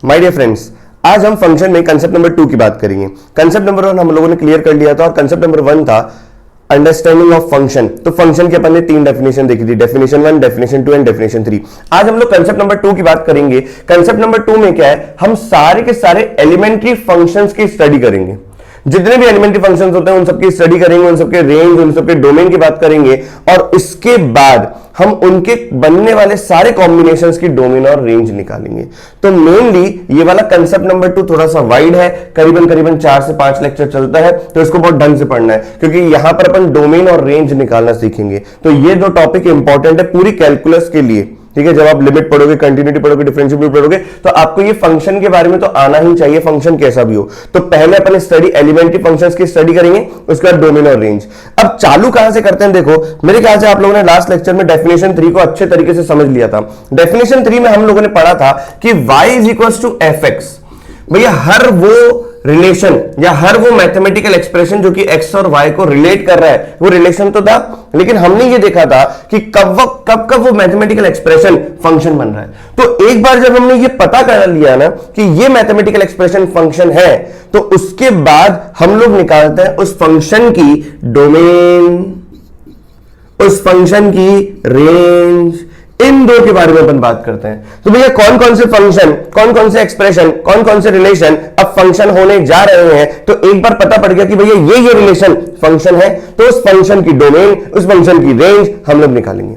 My dear friends, आज हम function में कंसेप्ट नंबर 2 की बात करेंगे। कंसेप्ट नंबर 1 हम लोगों ने क्लियर कर लिया था और कंसेप्ट नंबर 1 था अंडरस्टैंडिंग ऑफ फंक्शन। तो फंक्शन के अपन ने 3 डेफिनेशन देखी थी, डेफिनेशन 1, डेफिनेशन 2 एंड डेफिनेशन 3। आज हम लोग कंसेप्ट नंबर 2 की बात करेंगे। कंसेप्ट नंबर 2 में क्या है, हम सारे के सारे एलिमेंट्री फंक्शंस की स्टडी करेंगे। जितने भी एलिमेंट्री फंक्शंस होते हैं उन सबकी स्टडी करेंगे, उन सबके रेंज, उन सबके डोमेन की बात करेंगे और इसके बाद हम उनके बनने वाले सारे कॉम्बिनेशंस की डोमेन और रेंज निकालेंगे। तो मेनली ये वाला कंसेप्ट नंबर 2 थोड़ा सा वाइड है, करीबन 4 से 5 लेक्चर चलता है, तो इसको बहुत ढंग से पढ़ना है क्योंकि यहां पर अपन डोमेन और रेंज निकालना सीखेंगे। तो ये 2 टॉपिक इंपॉर्टेंट है पूरी कैलकुलस के लिए। ठीक है, जब आप लिमिट पढ़ोगे, कंटिन्यूटी पढ़ोगे, डिफरेंशिएबिलिटी पढ़ोगे तो आपको ये फंक्शन के बारे में तो आना ही चाहिए, फंक्शन कैसा भी हो। तो पहले अपन स्टडी एलिमेंट्री फंक्शंस की स्टडी करेंगे, उसके बाद डोमेन और रेंज। अब चालू कहां से करते हैं, देखो मेरे ख्याल से आप लोगों ने लास्ट लेक्चर में डेफिनेशन 3 को अच्छे तरीके से समझ लिया था। डेफिनेशन 3 में हम लोगों ने पढ़ा था कि y = fx। भैया हर वो रिलेशन या हर वो मैथमेटिकल एक्सप्रेशन जो कि x और y को रिलेट कर रहा है, वो रिलेशन तो था, लेकिन हमने ये देखा था कि कब वो मैथमेटिकल एक्सप्रेशन फंक्शन बन रहा है। तो एक बार जब हमने ये पता कर लिया ना कि ये मैथमेटिकल एक्सप्रेशन फंक्शन है, तो उसके बाद हम लोग निकालते हैं उस फंक्शन की डोमेन, उस फंक्शन की रेंज, इन 2 के बारे में अपन बात करते हैं। तो भैया कौन कौन से फंक्शन, कौन कौन से एक्सप्रेशन, कौन कौन से रिलेशन अब फंक्शन होने जा रहे हैं, तो एक बार पता पड़ गया कि भैया ये रिलेशन फंक्शन है, तो उस फंक्शन की डोमेन, उस फंक्शन की रेंज हम लोग निकालेंगे।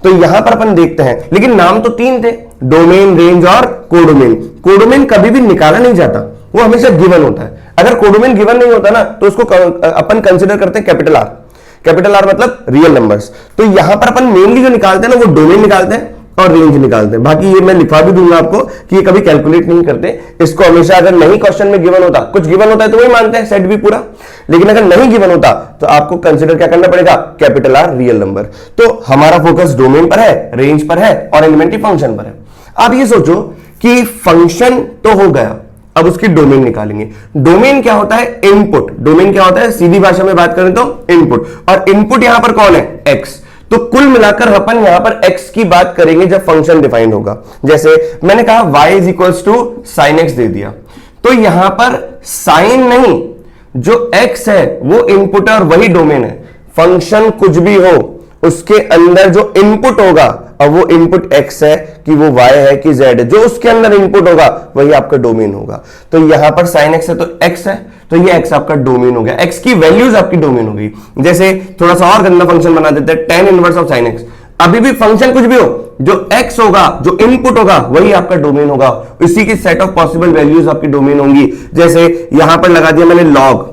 तो यहां पर अपन देखते हैं, लेकिन नाम तो 3 थे, डोमेन, रेंज और कोडोमेन। कोडोमेन कभी भी निकाला नहीं जाता, वो हमेशा गिवन होता है। अगर कोडोमेन गिवन नहीं होता ना तो उसको अपन कंसिडर करते हैं कैपिटल आर। कैपिटल आर मतलब रियल नंबर्स। तो यहां पर अपन मेनली जो निकालते हैं ना वो डोमेन निकालते हैं और रेंज निकालते हैं। बाकी ये मैं लिखवा भी दूंगा आपको कि ये कभी कैलकुलेट नहीं करते इसको। हमेशा अगर नहीं क्वेश्चन में गिवन होता, कुछ गिवन होता है तो वही मानते हैं सेट भी पूरा, लेकिन अगर नहीं गिवन होता तो आपको कंसिडर क्या करना पड़ेगा, कैपिटल आर रियल नंबर। तो हमारा फोकस डोमेन पर है, रेंज पर है और एलिमेंट्री फंक्शन पर है। आप ये सोचो कि फंक्शन तो हो गया, अब उसकी डोमेन निकालेंगे। डोमेन क्या होता है, इनपुट। डोमेन क्या होता है, सीधी भाषा में बात करें तो इनपुट, और इनपुट यहां पर कौन है, एक्स। तो कुल मिलाकर अपन यहां पर एक्स की बात करेंगे जब फंक्शन डिफाइन होगा। जैसे मैंने कहा y = sin x दे दिया, तो यहां पर साइन नहीं, जो x है वो इनपुट है और वही डोमेन है। फंक्शन कुछ भी हो, उसके अंदर जो इनपुट होगा, अब वो इनपुट x है कि वो y है कि z है, जो उसके अंदर इनपुट होगा वही आपका डोमेन होगा। तो यहां पर sin x है तो x है, तो ये x आपका डोमेन हो गया। x की वैल्यूज आपकी डोमेन हो गई। जैसे थोड़ा सा और गंदा फंक्शन बना देते हैं, tan inverse of sin x। अभी भी फंक्शन कुछ भी हो, जो x होगा, जो इनपुट होगा वही आपका डोमेन होगा। इसी की सेट ऑफ पॉसिबल वैल्यूज आपकी डोमेन होंगी। जैसे यहां पर लगा दिया मैंने log,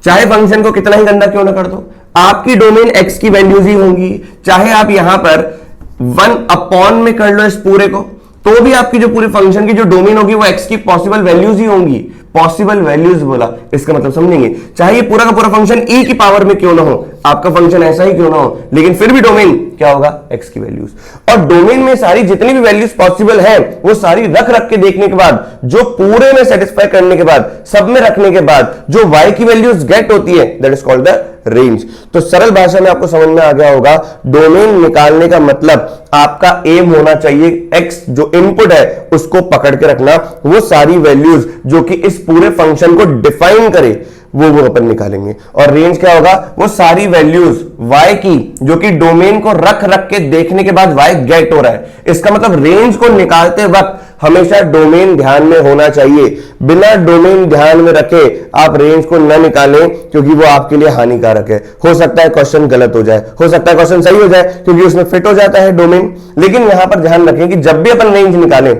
चाहे फंक्शन को कितना ही गंदा क्यों ना कर दो, आपकी डोमेन x की वैल्यूज ही होंगी। चाहे आप यहां पर 1/, में कर लो इस पूरे को, तो भी आपकी जो पूरे फंक्शन की जो डोमेन होगी वो x की पॉसिबल वैल्यूज ही होंगी। पॉसिबल वैल्यूज बोला, इसका मतलब समझेंगे, चाहे ये पूरा का पूरा फंक्शन e की पावर में क्यों ना हो, आपका फंक्शन ऐसा ही क्यों ना हो, लेकिन फिर भी डोमेन क्या होगा, x की वैल्यूज। और डोमेन में सारी जितनी भी वैल्यूज पॉसिबल है वो सारी रख के देखने के बाद, जो पूरे में सेटिस्फाई करने के बाद, सब में रखने के बाद जो y की वैल्यूज गेट होती है, that is called the range. तो सरल भाषा में आपको समझ में आ गया होगा, डोमेन निकालने का मतलब आपका एम होना चाहिए x जो इनपुट है उसको पकड़ के रखना, वो सारी वैल्यूज जो कि इस पूरे फंक्शन को डिफाइन करे वो अपन निकालेंगे। और रेंज क्या होगा, वो सारी वैल्यूज y की जो कि डोमेन को रख के देखने के बाद y गेट हो रहा है। इसका मतलब रेंज को निकालते वक्त हमेशा डोमेन ध्यान में होना चाहिए। बिना डोमेन ध्यान में रखे आप रेंज को न निकालें क्योंकि वो आपके लिए हानिकारक है। हो सकता है क्वेश्चन गलत हो जाए, हो सकता है क्वेश्चन सही हो जाए क्योंकि उसमें फिट हो जाता है डोमेन। लेकिन यहां पर ध्यान रखें कि जब भी अपन रेंज निकालें,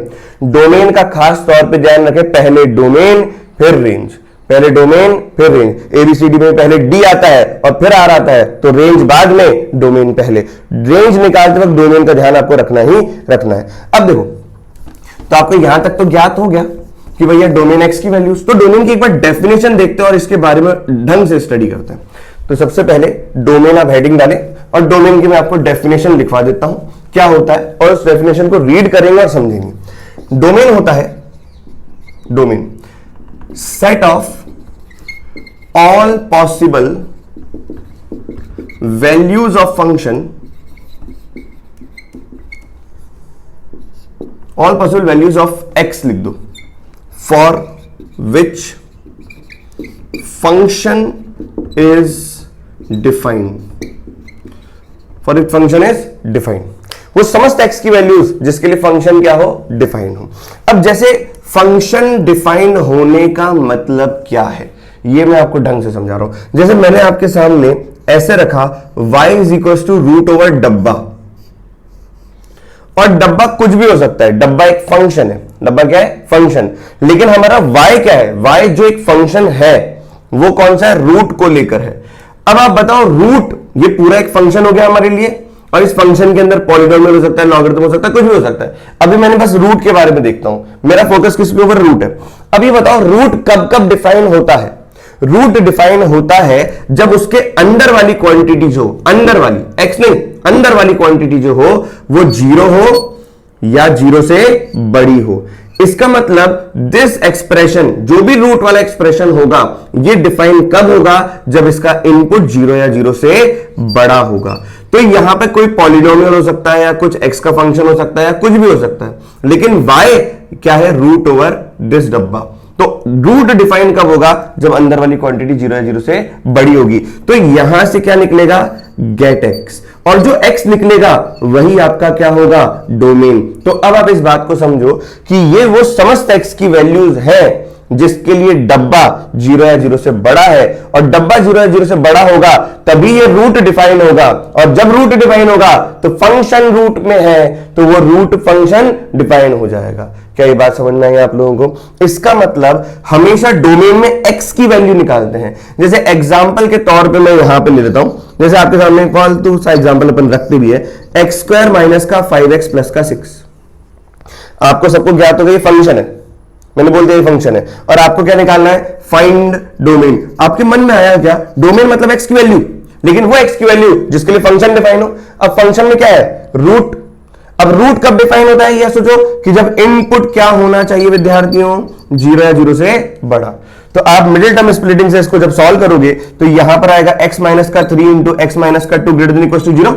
डोमेन का खास तौर पर ध्यान रखें, पहले डोमेन फिर रेंज, पहले डोमेन फिर रेंज। एबीसीडी में पहले डी आता है और फिर आर आता है, तो रेंज बाद में, डोमेन पहले। रेंज निकालते वक्त डोमेन का ध्यान आपको रखना ही रखना है। अब देखो, तो आपको यहां तक तो ज्ञात हो गया कि भैया डोमेन एक्स की वैल्यूज। तो डोमेन की एक बार डेफिनेशन देखते हैं और इसके बारे में ढंग से स्टडी करते हैं। तो सबसे पहले डोमेन आप हेडिंग डालें और डोमेन की मैं आपको डेफिनेशन लिखवा देता हूं क्या होता है, और उस डेफिनेशन को रीड करेंगे और समझेंगे। डोमेन होता है, domain set of all possible values of function, all possible values of x लिख दो, for which function is defined, for which function is defined, वो समस्त x की वैल्यूज जिसके लिए फंक्शन क्या हो, डिफाइन हो। अब जैसे फंक्शन डिफाइन होने का मतलब क्या है, ये मैं आपको ढंग से समझा रहा हूं। जैसे मैंने आपके सामने ऐसे रखा y is equal to root over डब्बा, और डब्बा कुछ भी हो सकता है, डब्बा एक फंक्शन है, डब्बा क्या है, फंक्शन। लेकिन हमारा y क्या है, y जो एक फंक्शन है वो कौन सा है, रूट को लेकर है। अब आप बताओ, रूट ये पूरा एक फंक्शन हो गया हमारे लिए, और इस फंक्शन के अंदर पॉलीनोमियल हो सकता है, लॉगरिथम हो सकता है, कुछ भी हो सकता है। अभी मैंने बस रूट के बारे में देखता हूं, मेरा फोकस किसके ऊपर, रूट है। अभी बताओ रूट कब कब डिफाइन होता है, रूट डिफाइन होता है जब उसके अंदर वाली क्वांटिटी जो, अंदर वाली x नहीं, अंदर वाली क्वांटिटी जो हो वो जीरो हो या जीरो से बड़ी हो। इसका मतलब दिस एक्सप्रेशन, जो भी रूट वाला एक्सप्रेशन होगा, ये डिफाइन कब होगा, जब इसका इनपुट जीरो या जीरो से बड़ा होगा। तो यहां पे कोई पॉलिनोमियल हो सकता है, या कुछ x का फंक्शन हो सकता है, या कुछ भी हो सकता है, लेकिन y क्या है, रूट ओवर दिस डब्बा। तो रूट डिफाइन कब होगा, जब अंदर वाली क्वांटिटी जीरो या जीरो से बड़ी होगी। तो यहां से क्या निकलेगा, गेट x, और जो x निकलेगा वही आपका क्या होगा, डोमेन। तो अब आप इस बात को समझो कि ये वो समस्त x की वैल्यूज है जिसके लिए डब्बा जीरो या जीरो से बड़ा है, और डब्बा जीरो या जीरो से बड़ा होगा तभी ये रूट डिफाइन होगा, और जब रूट डिफाइन होगा तो फंक्शन रूट में है, तो वो रूट फंक्शन डिफाइन हो जाएगा। क्या ये बात समझ में आई आप लोगों को? इसका मतलब हमेशा डोमेन में x की वैल्यू निकालते हैं। जैसे एग्जांपल के तौर पे मैं यहां पे ले लेता हूं, जैसे आपके सामने फालतू सा एग्जांपल अपन रखते भी है, एक्स स्क्वायर माइनस का 5x प्लस का 6। आपको सबको ज्ञात हो गया ये फंक्शन है, मैंने बोल दिया ये फंक्शन है, और आपको क्या निकालना है, फाइंड डोमेन। आपके मन में आया क्या, डोमेन मतलब x की वैल्यू, लेकिन वो x की वैल्यू जिसके लिए फंक्शन डिफाइन हो। अब फंक्शन में क्या है, रूट। अब रूट कब डिफाइन होता है, यह सोचो कि जब इनपुट क्या होना चाहिए विद्यार्थियों, जीरो या जीरो से बड़ा। तो आप मिडिल टर्म स्प्लिटिंग से इसको जब सॉल्व करोगे तो यहां पर आएगा x माइनस का 3 इंटू एक्स माइनस का 2 ग्रेटर देन इक्वल टू 0।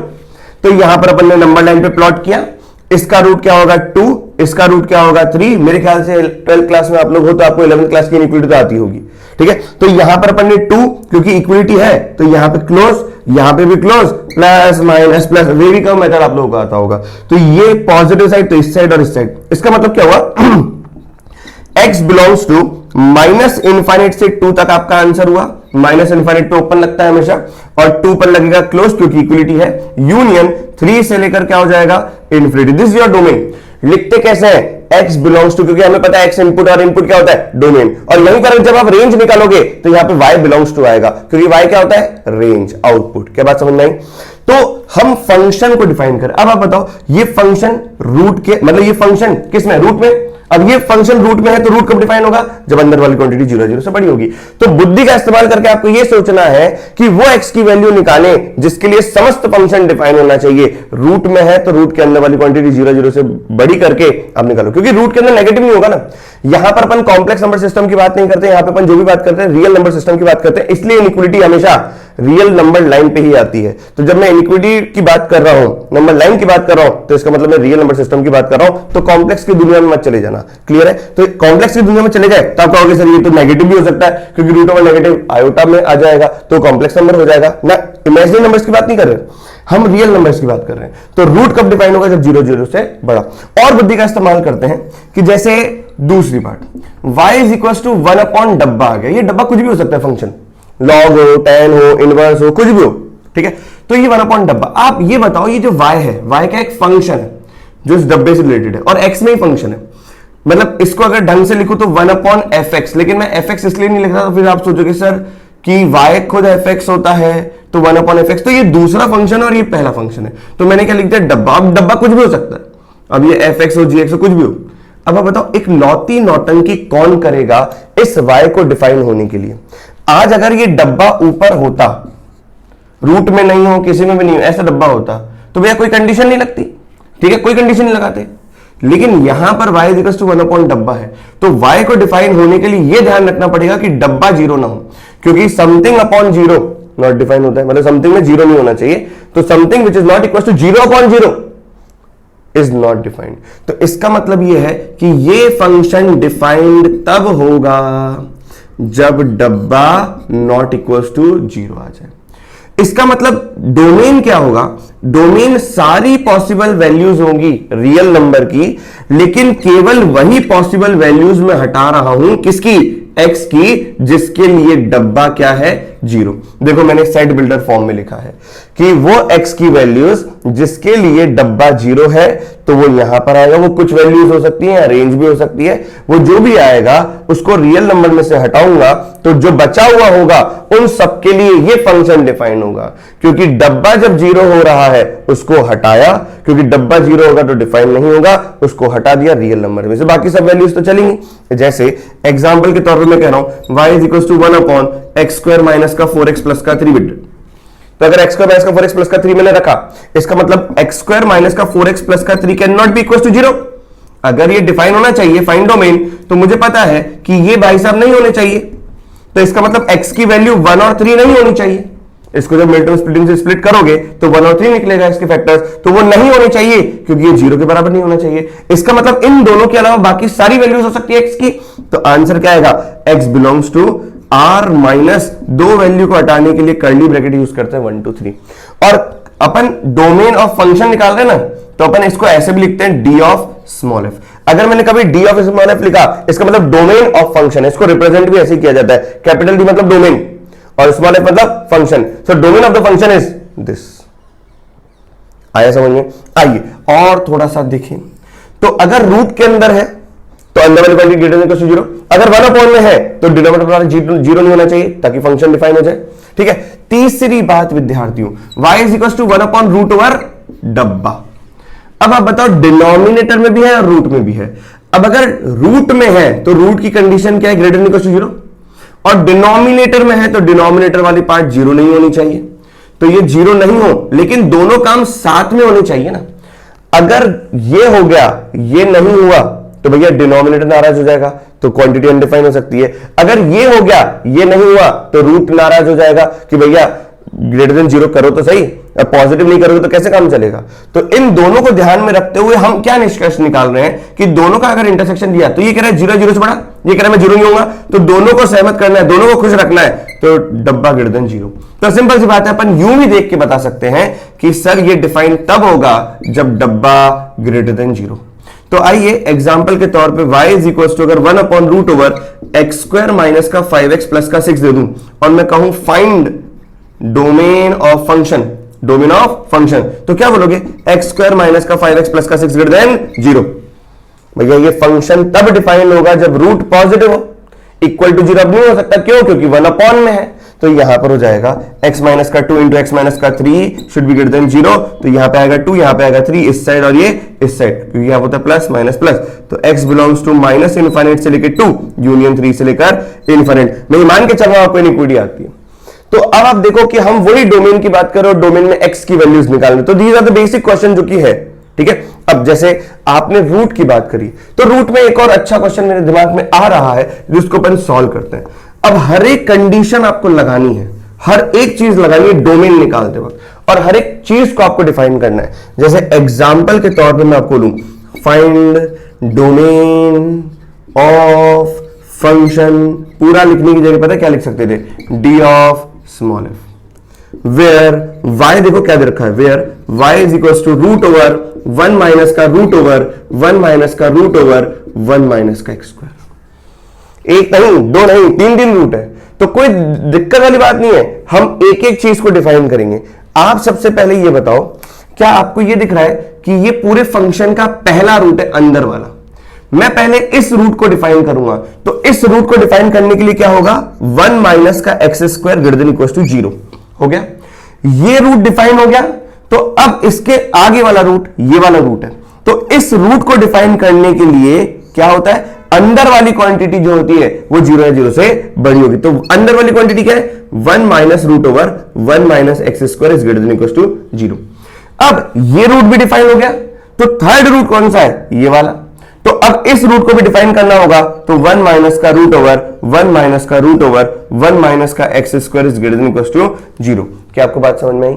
तो यहां पर अपन ने नंबर लाइन पे प्लॉट किया, इसका रूट क्या होगा 2, इसका रूट क्या होगा 3। मेरे ख्याल से 12th क्लास में आप लोग हो तो आपको 11th क्लास की इक्वलिटी तो आती होगी, ठीक है। तो यहां पर अपन ने 2, क्योंकि इक्वलिटी है तो यहां पे क्लोज, यहां पे भी क्लोज, प्लस माइनस प्लस, वे भी का मेथड आप लोगों को आता होगा। तो ये पॉजिटिव साइड तो इस साइड और इस साइड, इसका मतलब क्या हुआ, x belongs to minus infinite से 2 तक आपका आंसर हुआ। माइनस इनफाइनाइट पे ओपन लगता है हमेशा, और 2 पर लगेगा क्लोज क्योंकि इक्वलिटी है। यूनियन 3 से लेकर क्या हो जाएगा, infinity. This is your domain. लिखते कैसे हैं, x बिलोंग्स टू, क्योंकि हमें पता है x इनपुट और इनपुट क्या होता है, डोमेन। और यहीं पर जब आप रेंज निकालोगे तो यहां पे y बिलोंग्स टू आएगा, क्योंकि y क्या होता है, रेंज, आउटपुट। क्या बात समझ में आई? तो हम फंक्शन को डिफाइन करें। अब आप बताओ, ये फंक्शन रूट के, मतलब ये फंक्शन किस में, रूट में। अब ये फंक्शन रूट में है तो रूट कब डिफाइन होगा, जब अंदर वाली क्वांटिटी जीरो जीरो से बड़ी होगी। तो बुद्धि का इस्तेमाल करके आपको यह सोचना है कि वो x की वैल्यू निकालें जिसके लिए समस्त फंक्शन डिफाइन होना चाहिए। रूट में है तो रूट के अंदर वाली क्वांटिटी जीरो जीरो से बड़ी करके आप निकालो, क्योंकि रूट के अंदर नेगेटिव नहीं होगा ना। यहां पर अपन कॉम्प्लेक्स नंबर सिस्टम की बात नहीं करते, यहां पर अपन जो भी बात करते हैं रियल नंबर सिस्टम की बात करते हैं, इसलिए इनइक्वालिटी हमेशा रियल नंबर लाइन पे ही आती है। तो जब मैं इनइक्वालिटी की बात कर रहा हूं, नंबर लाइन की बात कर रहा हूं, तो इसका मतलब मैं रियल नंबर सिस्टम की बात कर रहा हूं। तो कॉम्प्लेक्स की दुनिया में मत चले जाना, क्लियर है? तो कॉम्प्लेक्स की दुनिया में चले जाए तो आप कहोगे सर ये तो नेगेटिव भी हो सकता है, क्योंकि रूट ओवर नेगेटिव आयोटा में आ जाएगा तो कॉम्प्लेक्स नंबर हो जाएगा ना। इमेजिनरी नंबर्स की बात नहीं कर रहे, हम रियल नंबर्स की बात कर रहे हैं। तो रूट कब डिफाइन होगा, जब जीरो जीरो से बड़ा। और बुद्धि का इस्तेमाल करते हैं कि जैसे दूसरी बात, y is equal to 1 upon डब्बा आ गया। ये डब्बा कुछ भी हो सकता है, फंक्शन लॉग हो, tan हो, इनवर्स हो, कुछ भी हो, ठीक है। तो ये 1 अपॉन डब्बा। आप ये बताओ, ये जो y है, y का एक फंक्शन है जो इस डब्बे से रिलेटेड है, और x में ही फंक्शन है। मतलब इसको अगर ढंग से लिखूं तो 1 अपॉन fx, लेकिन मैं fx इसलिए नहीं लिख रहा, तो फिर आप सोचोगे सर कि y खुद fx होता है तो 1 अपॉन fx, तो ये दूसरा फंक्शन है और ये पहला फंक्शन है, तो मैंने क्या लिख दिया, डब्बा। अब डब्बा कुछ भी हो सकता है, अब ये fx हो, gx हो, कुछ भी हो। अब आप बताओ, एक नौती नौटंकी कौन करेगा इस y को डिफाइन होने के लिए। आज अगर ये डब्बा ऊपर होता, रूट में नहीं हो, किसी में भी नहीं हो, ऐसा डब्बा होता, तो भैया कोई कंडीशन नहीं लगती, ठीक है, कोई कंडीशन नहीं लगाते। लेकिन यहां पर y is equal to 1 upon डब्बा है, तो y को डिफाइन होने के लिए यह ध्यान रखना पड़ेगा कि डब्बा जीरो ना हो, क्योंकि something upon zero not define होता है, मतलब समथिंग में जीरो नहीं होना चाहिए। तो something which is not equal to zero upon zero is not defined. तो इसका मतलब यह है कि ये फंक्शन डिफाइंड तब होगा जब डब्बा नॉट इक्वल्स टू 0 आ जाए। इसका मतलब डोमेन क्या होगा? डोमेन सारी पॉसिबल वैल्यूज होंगी रियल नंबर की, लेकिन केवल वही पॉसिबल वैल्यूज में हटा रहा हूं किसकी? x की, जिसके लिए डब्बा क्या है? 0। देखो मैंने सेट बिल्डर फॉर्म में लिखा है कि वो x की वैल्यूज जिसके लिए डब्बा 0 है तो वो यहां पर आएगा। वो कुछ वैल्यूज हो सकती है, रेंज भी हो सकती है, वो जो भी आएगा उसको रियल नंबर में से हटाऊंगा तो जो बचा हुआ होगा उन सबके लिए ये फंक्शन डिफाइन होगा। क्योंकि डब्बा जब 0 हो रहा है उसको हटाया, क्योंकि डब्बा 0 होगा तो डिफाइन नहीं होगा, उसको हटा दिया रियल नंबर में से, बाकी सब वैल्यूज तो चलेंगी। जैसे एग्जांपल के तौर पे मैं कह रहा हूं y is equal to 1 upon X square minus का 4x प्लस का 3 बिट। तो अगर x स्क्वायर माइनस का 4x प्लस का 3 मैंने रखा, इसका मतलब x स्क्वायर माइनस का 4x प्लस का 3 can not be equal to 0। अगर ये डिफाइन होना चाहिए फाइंड डोमेन, तो मुझे पता है कि ये भाई साहब नहीं होने चाहिए। तो इसका मतलब x की वैल्यू 1 और 3 नहीं होनी चाहिए। इसको जब मिल्टन स्प्लिटिंग से स्प्लिट करोगे तो 1 और 3 निकलेगा इसके फैक्टर्स, तो वो नहीं होने चाहिए क्योंकि ये 0 के बराबर नहीं होना चाहिए। इसका मतलब इन दोनों के अलावा बाकी सारी वैल्यूज हो सकती है x की। तो आंसर क्या आएगा? x belongs to r minus 2 value को हटाने के लिए कर्ली ब्रैकेट यूज करते हैं 1 2 3। और अपन डोमेन ऑफ फंक्शन निकाल रहे हैं ना, तो अपन इसको ऐसे भी लिखते हैं d ऑफ स्मॉल f। अगर मैंने कभी d ऑफ स्मॉल f लिखा, इसका मतलब डोमेन ऑफ फंक्शन है। इसको रिप्रेजेंट भी ऐसे ही किया जाता है, कैपिटल D मतलब डोमेन और स्मॉल f मतलब function. So domain of the function is this. आया समझ में? आइए और थोड़ा सा देखें। तो अगर रूट के अंदर है तो अंदर वाली quantity greater than equal to 0। अगर 1 अपॉन में है तो डिनोमिनेटर वाला 0 नहीं होना चाहिए ताकि फंक्शन डिफाइन हो जाए। ठीक है। तीसरी बात विद्यार्थियों, y is equal to 1 upon root over डब्बा। अब आप बताओ डिनोमिनेटर में भी है और रूट में भी है। अब अगर रूट में है तो रूट की कंडीशन क्या है? Greater than equal to 0। और डिनोमिनेटर में है तो डिनोमिनेटर वाली पार्ट 0 नहीं होनी चाहिए। तो ये 0 नहीं हो, लेकिन दोनों काम साथ में होने चाहिए ना। अगर ये हो गया, ये नहीं हुआ, तो भैया डिनोमिनेटर नाराज हो जाएगा, तो क्वांटिटी अनडिफाइन हो सकती है। अगर ये हो गया, ये नहीं हुआ, तो रूट नाराज हो जाएगा कि भैया ग्रेटर देन 0 करो तो सही, पॉजिटिव नहीं करोगे तो कैसे काम चलेगा। तो इन दोनों को ध्यान में रखते हुए हम क्या निष्कर्ष निकाल रहे हैं कि दोनों का अगर इंटरसेक्शन दिया, तो ये कह रहा है 0 0 से बड़ा, ये कह रहा है मैं 0 नहीं होगा, तो दोनों को सहमत करना है, दोनों को खुश रखना है, तो डब्बा ग्रेटर देन 0। तो सिंपल सी बात है, अपन यूं भी देख के बता सकते हैं कि सर ये डिफाइन तब होगा जब डब्बा ग्रेटर देन 0। तो आइए एग्जाम्पल के तौर पे y इज इक्वल टू अगर 1 upon root over X square minus का 5x प्लस का 6 दे दूं और मैं कहूं find domain of function, domain of function, तो क्या बोलोगे? एक्स स्क्वायर माइनस का 5x प्लस का 6 ग्रेटर देन 0। भैया ये फंक्शन तब डिफाइन होगा जब रूट पॉजिटिव हो। इक्वल टू 0 अब नहीं हो सकता, क्यों? क्योंकि 1 अपॉन में है। तो यहां पर हो जाएगा x माइनस का 2 इंटू एक्स माइनस का 3 शुड बी ग्रेटर देन 0। तो यहां पे आएगा 2, यहां पे आएगा 3 इस साइड और ये इस साइड, क्योंकि यहां होता है प्लस माइनस प्लस। तो x belongs to minus infinite से लेकर 2 यूनियन 3 से लेकर इनफाइनाइट। मैं मान के चल रहा हूं आपको इनइक्वालिटी आती है। तो अब आप देखो कि हम वही डोमेन की बात करें और डोमेन में x की वैल्यूज निकालने। तो these are the basic question जो कि है। ठीक है। अब जैसे आपने रूट की बात करी, तो रूट में एक और अच्छा क्वेश्चन मेरे दिमाग में आ रहा है जिसको अपन सॉल्व करते हैं। अब हर एक कंडीशन आपको लगानी है, हर एक चीज लगानी है डोमेन निकालते वक्त, और हर एक चीज को आपको डिफाइन करना है। जैसे एग्जांपल के तौर पे मैं आपको लूं, फाइंड डोमेन ऑफ फंक्शन, पूरा लिखने की जगह पता है क्या लिख सकते थे? d of small f, where y देखो क्या दे रखा है, where y is equal to root over 1 minus का रूट ओवर 1 माइनस का रूट ओवर 1 माइनस का एक्स स्क्वायर। एक नहीं, दो नहीं, 3 रूट है, तो कोई दिक्कत वाली बात नहीं है। हम एक एक चीज को डिफाइन करेंगे। आप सबसे पहले ये बताओ, क्या आपको ये दिख रहा है कि ये पूरे फंक्शन का पहला रूट है अंदर वाला? मैं पहले इस रूट को डिफाइन करूंगा, तो इस रूट को डिफाइन करने के लिए क्या होगा? 1 माइनस का X square greater than equal to 0 हो गया। ये रूट डिफाइन हो गया, तो अब इसके आगे वाला रूट ये वाला रूट है। तो इस रूट को डिफाइन करने के लिए क्या होता है? अंदर वाली क्वांटिटी जो होती है वो 0 या 0 से बड़ी होगी। तो अंदर वाली क्वांटिटी क्या है? 1 minus root over 1 minus X square is greater than equal to 0। अब ये रूट भी डिफाइन हो गया, तो थर्ड रूट कौन सा है? ये वाला। तो अब इस रूट को भी डिफाइन करना होगा, तो 1 माइनस का रूट ओवर 1 माइनस का रूट ओवर 1 माइनस का X square is greater than equal to 0। क्या आपको बात समझ में आई?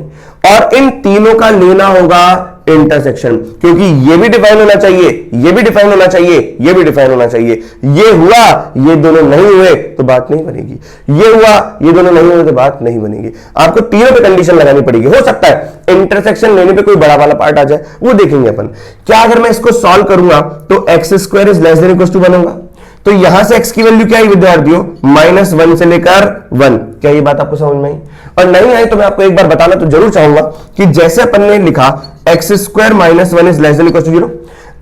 और इन तीनों का लेना होगा इंटरसेक्शन, क्योंकि ये भी डिफाइन होना चाहिए, ये भी डिफाइन होना चाहिए, ये भी डिफाइन होना चाहिए। ये हुआ, ये दोनों नहीं हुए तो बात नहीं बनेगी, ये हुआ, ये दोनों नहीं हुए तो बात नहीं बनेगी। आपको तीनों पे कंडीशन लगानी पड़ेगी। हो सकता है इंटरसेक्शन लेने पे कोई बड़ा वाला पार्ट आ जाए, वो देखेंगे अपन। क्या अगर मैं इसको सॉल्व करूंगा तो X square is less than equal to 1 होगा, तो यहां से x की वैल्यू क्या है विद्यार्थियों? -1 से लेकर 1। क्या ये बात आपको समझ में आई? और नहीं आई तो मैं आपको एक बार बताना तो जरूर चाहूंगा कि जैसे अपन ने लिखा x square -1 is less than equal to 0,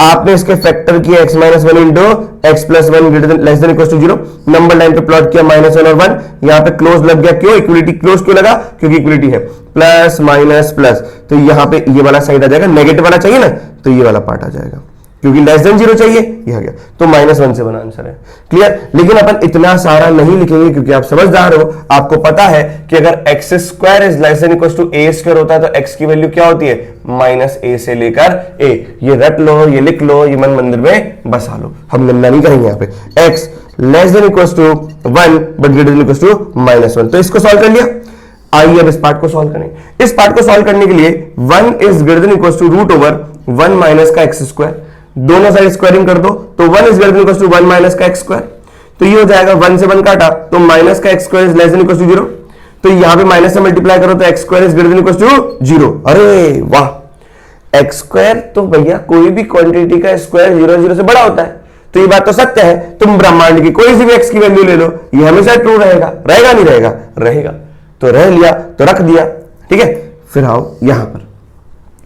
आपने इसके फैक्टर किया x -1 into x plus 1 greater than less than equal to 0, number line पे प्लॉट किया -1 और 1, यहां पे क्लोज लग गया। क्यों इक्वलिटी क्लोज क्यों लगा? क्योंकि इक्वलिटी है, प्लस माइनस प्लस, तो यहां पे ये वाला साइड आ जाएगा, नेगेटिव वाला चाहिए ना तो ये वाला पार्ट आ जाएगा, क्योंकि लेस देन 0 चाहिए, ये आ गया, तो -1 से बना आंसर है। क्लियर? लेकिन अपन इतना सारा नहीं लिखेंगे क्योंकि आप समझदार हो, आपको पता है कि अगर x square is less than equal to a square होता है तो x की वैल्यू क्या होती है? -a से लेकर a। ये रट लो, ये लिख लो, ये मन मंदिर में बसा लो, हम गंदा नहीं करेंगे यहाँ पे। x less than equal to 1 but greater than equal to -1, तो इसको सॉल्व कर लिया। आइए अब इस पार्ट को सॉल्व करें। इस पार्ट को सॉल्व करने के लिए 1 is greater than equal to √1 minus का x स्क्वायर, दोनों साइड स्क्वायरिंग कर दो तो 1 is greater than equal to 1 minus का x स्क्वायर, तो ये हो जाएगा 1 से 1 काटा तो माइनस का x square is less than equal to 0, तो यहां पे माइनस से मल्टीप्लाई करो तो x square is greater than equal to 0। अरे वाह, x स्क्वायर तो भैया कोई भी क्वांटिटी का स्क्वायर 0 से बड़ा होता है, तो ये बात तो सत्य है। तुम ब्रह्मांड की कोई सी भी x की वैल्यू ले लो, ये हमेशा ट्रू रहेगा, रहेगा नहीं रहेगा? रहेगा, तो रह लिया तो रख दिया, ठीक है। फिर आओ यहां पर,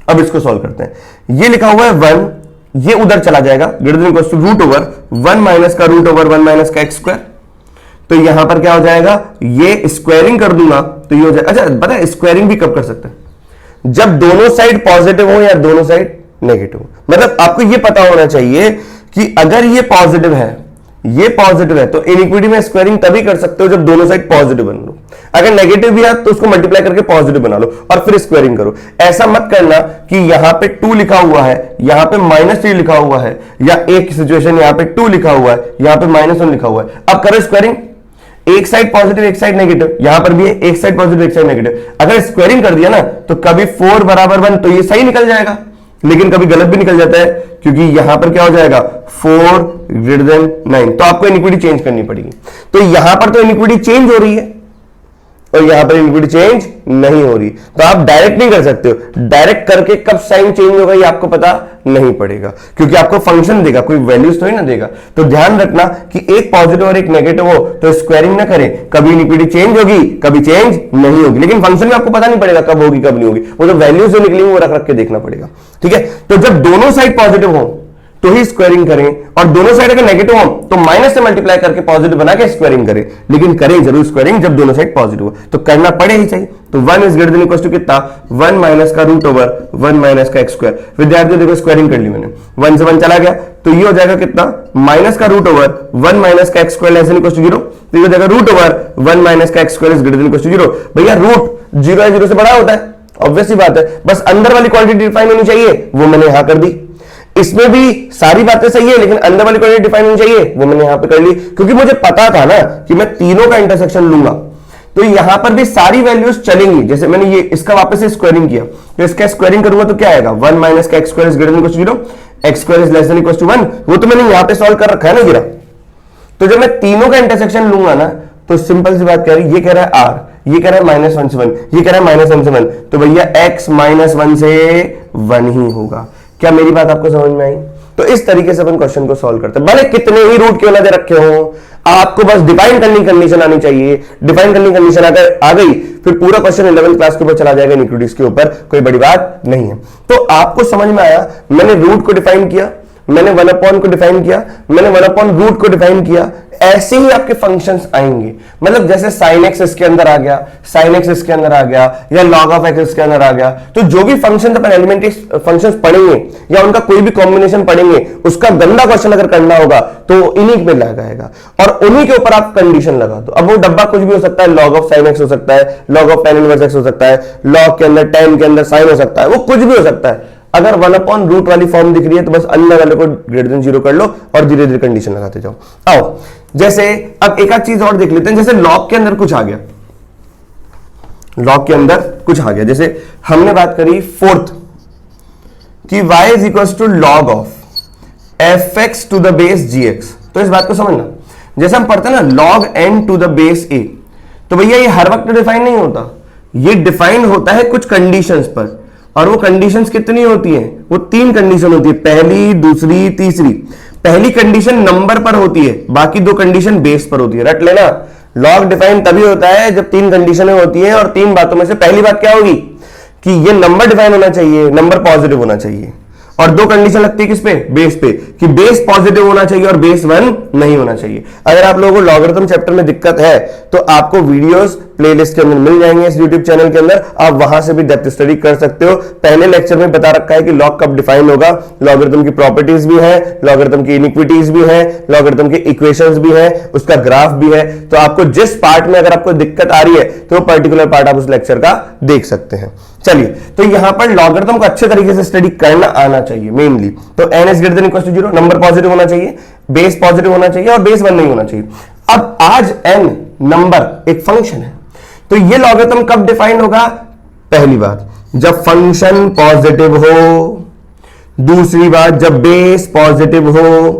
अब इसको सॉल्व करते हैं। ये लिखा हुआ है 1, ये उधर चला जाएगा, greater than equal to √1 minus का √1 माइनस का x स्क्वायर, तो यहां पर क्या हो जाएगा? ये स्क्वायरिंग कर दूंगा तो ये हो जाएगा। अच्छा पता है स्क्वायरिंग भी कब कर सकते हैं? जब दोनों साइड पॉजिटिव हो या दोनों साइड नेगेटिव हो। मतलब आपको ये पता होना चाहिए कि अगर ये पॉजिटिव है, ये पॉजिटिव है, तो इनइक्विटी में स्क्वायरिंग तभी कर सकते हो जब दोनों साइड पॉजिटिव बन लो। अगर नेगेटिव भी है तो उसको मल्टीप्लाई करके पॉजिटिव बना लो और फिर स्क्वायरिंग करो। ऐसा मत करना कि यहां पे 2 लिखा हुआ है, यहां पे -3 लिखा हुआ है, या एक सिचुएशन यहां पे 2 लिखा हुआ है, यहां पे -1 लिखा हुआ है। अब करो स्क्वायरिंग, एक साइड पॉजिटिव एक साइड नेगेटिव, यहां पर भी है एक साइड पॉजिटिव एक साइड नेगेटिव। अगर स्क्वायरिंग कर दिया ना तो कभी 4 बराबर 1 तो ये सही निकल जाएगा, लेकिन कभी गलत भी निकल जाता है, क्योंकि यहां पर क्या हो जाएगा 4 ग्रेटर देन 9, तो आपको इनइक्विटी चेंज करनी पड़ेगी। तो यहां पर तो इनइक्विटी चेंज हो रही है और यहां पर इनइक्विटी चेंज नहीं हो रही, तो आप डायरेक्ट नहीं कर सकते हो। डायरेक्ट करके कब साइन चेंज होगा ये आपको पता नहीं पड़ेगा, क्योंकि आपको फंक्शन देगा, कोई वैल्यूज थोड़ी ना देगा। तो ध्यान रखना कि एक पॉजिटिव और एक नेगेटिव हो तो स्क्वायरिंग ना करें, कभी इनइक्विटी चेंज होगी कभी चेंज नहीं होगी, लेकिन फंक्शन में आपको पता नहीं पड़ेगा कब होगी कब नहीं होगी, वो जो वैल्यूज जो निकलेंगी वो रख के देखना पड़ेगा, ठीक है। तो जब दोनों साइड पॉजिटिव हो तो ही स्क्वायरिंग करें, और दोनों साइड अगर नेगेटिव हो तो माइनस से मल्टीप्लाई करके पॉजिटिव बना के स्क्वायरिंग करें, लेकिन करें जरूर स्क्वायरिंग जब दोनों साइड पॉजिटिव हो, तो करना पड़े ही चाहिए। तो 1 is greater than equal to कितना? 1 माइनस का √1 माइनस का x स्क्वायर। विद्यार्थियों देखो स्क्वायरिंग कर ली मैंने, 1 से 1 चला गया तो ये हो जाएगा कितना? माइनस का √1 माइनस का x square less than equal to 0, तो ये हो जाएगा √1 माइनस का x square is greater than equal to 0। भैया रूट 0 से बड़ा होता है, ऑब्वियस सी बात है, बस अंदर वाली क्वांटिटी डिफाइन होनी चाहिए, वो मैंने यहां कर दी। इसमें भी सारी बातें सही है, लेकिन अंदर वाली क्वांटिटी डिफाइन होनी चाहिए, वो मैंने यहां पे कर ली, क्योंकि मुझे पता था ना कि मैं तीनों का इंटरसेक्शन लूंगा, तो यहां पर भी सारी वैल्यूज चलेंगी। जैसे मैंने ये इसका वापस से स्क्वायरिंग किया, तो इसका स्क्वायरिंग करूंगा तो क्या आएगा? 1 माइनस का x square is greater than equal to 0, x square is less than equal to 1, वो तो मैंने यहां पे सॉल्व कर रखा है ना गिरा। तो जब मैं तीनों का इंटरसेक्शन लूंगा ना तो सिंपल सी बात कह रही है, ये कह रहा है r, ये कह रहा है -1 से 1, ये कह रहा है -1 से 1, तो भैया x -1 से 1 ही होगा। क्या मेरी बात आपको समझ में आई? तो इस तरीके से अपन क्वेश्चन को सॉल्व करते हैं, भले कितने ही रूट क्यों ना दे रखे हो, आपको बस डिफाइन करनी कंडीशन आनी चाहिए। डिफाइन करनी कंडीशन अगर आ गई फिर पूरा क्वेश्चन 11th क्लास के ऊपर चला जाएगा, इनइक्विटीज के ऊपर, कोई बड़ी बात नहीं है। तो आपको समझ में आया, मैंने रूट को डिफाइन किया, मैंने 1 को डिफाइन किया, मैंने 1 को डिफाइन किया, ऐसे ही आपके फंक्शंस आएंगे। मतलब जैसे sin x इसके अंदर आ गया, sin x इसके अंदर आ गया, या log of x इसके अंदर आ गया, तो जो भी फंक्शन अपन एलिमेंट्री फंक्शंस पढ़ेंगे या उनका कोई भी कॉम्बिनेशन पढ़ेंगे, उसका गंदा क्वेश्चन अगर करना होगा तो इन्हीं पे लगाएगा और उन्हीं के ऊपर आप कंडीशन लगा दो। अब वो डब्बा कुछ भी हो सकता है, log of sin x हो सकता है, log of tan inverse x हो सकता है, log के अंदर tan के अंदर sin हो सकता है, वो कुछ भी हो सकता है। अगर 1/रूट वाली फॉर्म दिख रही है तो बस अंदर वाले को ग्रेटर देन 0 कर लो और धीरे धीरे कंडीशन लगाते जाओ। आओ जैसे अब एक आध चीज और देख लेते हैं, जैसे लॉग के अंदर कुछ आ गया, लॉग के अंदर कुछ आ गया, जैसे हमने बात करी फोर्थ कि y is equal to log of F X to the base G X. तो इस बात को समझना, जैसे हम पढ़ते हैं ना log n to the base a, तो भैया ये हर वक्त डिफाइन नहीं होता, ये डिफाइन होता है कुछ कंडीशंस पर, और वो कंडीशंस कितनी होती हैं? वो 3 कंडीशन होती है, पहली, दूसरी, तीसरी। पहली कंडीशन नंबर पर होती है, बाकी 2 कंडीशन बेस पर होती है। रट लेना, लॉग डिफाइन तभी होता है जब 3 कंडीशनें होती हैं, और 3 बातों में से पहली बात क्या होगी कि ये नंबर डिफाइन होना चाहिए, नंबर पॉजिटिव होना चाहिए, और 2 कंडीशन लगती है किस पे? बेस पे, कि बेस पॉजिटिव होना चाहिए और बेस 1 नहीं होना चाहिए। अगर आप लोगों को लॉगरिथम चैप्टर में दिक्कत है तो आपको वीडियोस प्लेलिस्ट के अंदर मिल जाएंगे, इस यूट्यूब चैनल के अंदर, आप वहां से भी डेप्थ स्टडी कर सकते हो। पहले लेक्चर में बता रखा है कि लॉग कब डिफाइन होगा, लॉगरिथम की प्रॉपर्टीज भी है, लॉगरिथम की इनिक्विटीज भी है, लॉगरिथम की इक्वेशंस भी है, उसका ग्राफ भी है। तो आपको जिस पार्ट में अगर आपको दिक्कत आ रही है तो वो पर्टिकुलर पार्ट आप उस लेक्चर का देख सकते हैं। चलिए, तो यहां पर लॉगरिथम को अच्छे तरीके से स्टडी करना आना चाहिए मेनली। तो n is greater than equal to 0, number positive होना चाहिए, बेस पॉजिटिव होना चाहिए, और बेस 1 नहीं होना चाहिए। अब आज n नंबर एक फंक्शन है, तो ये लॉगरिथम कब डिफाइन होगा? पहली बात जब फंक्शन पॉजिटिव हो, दूसरी बात जब बेस पॉजिटिव हो,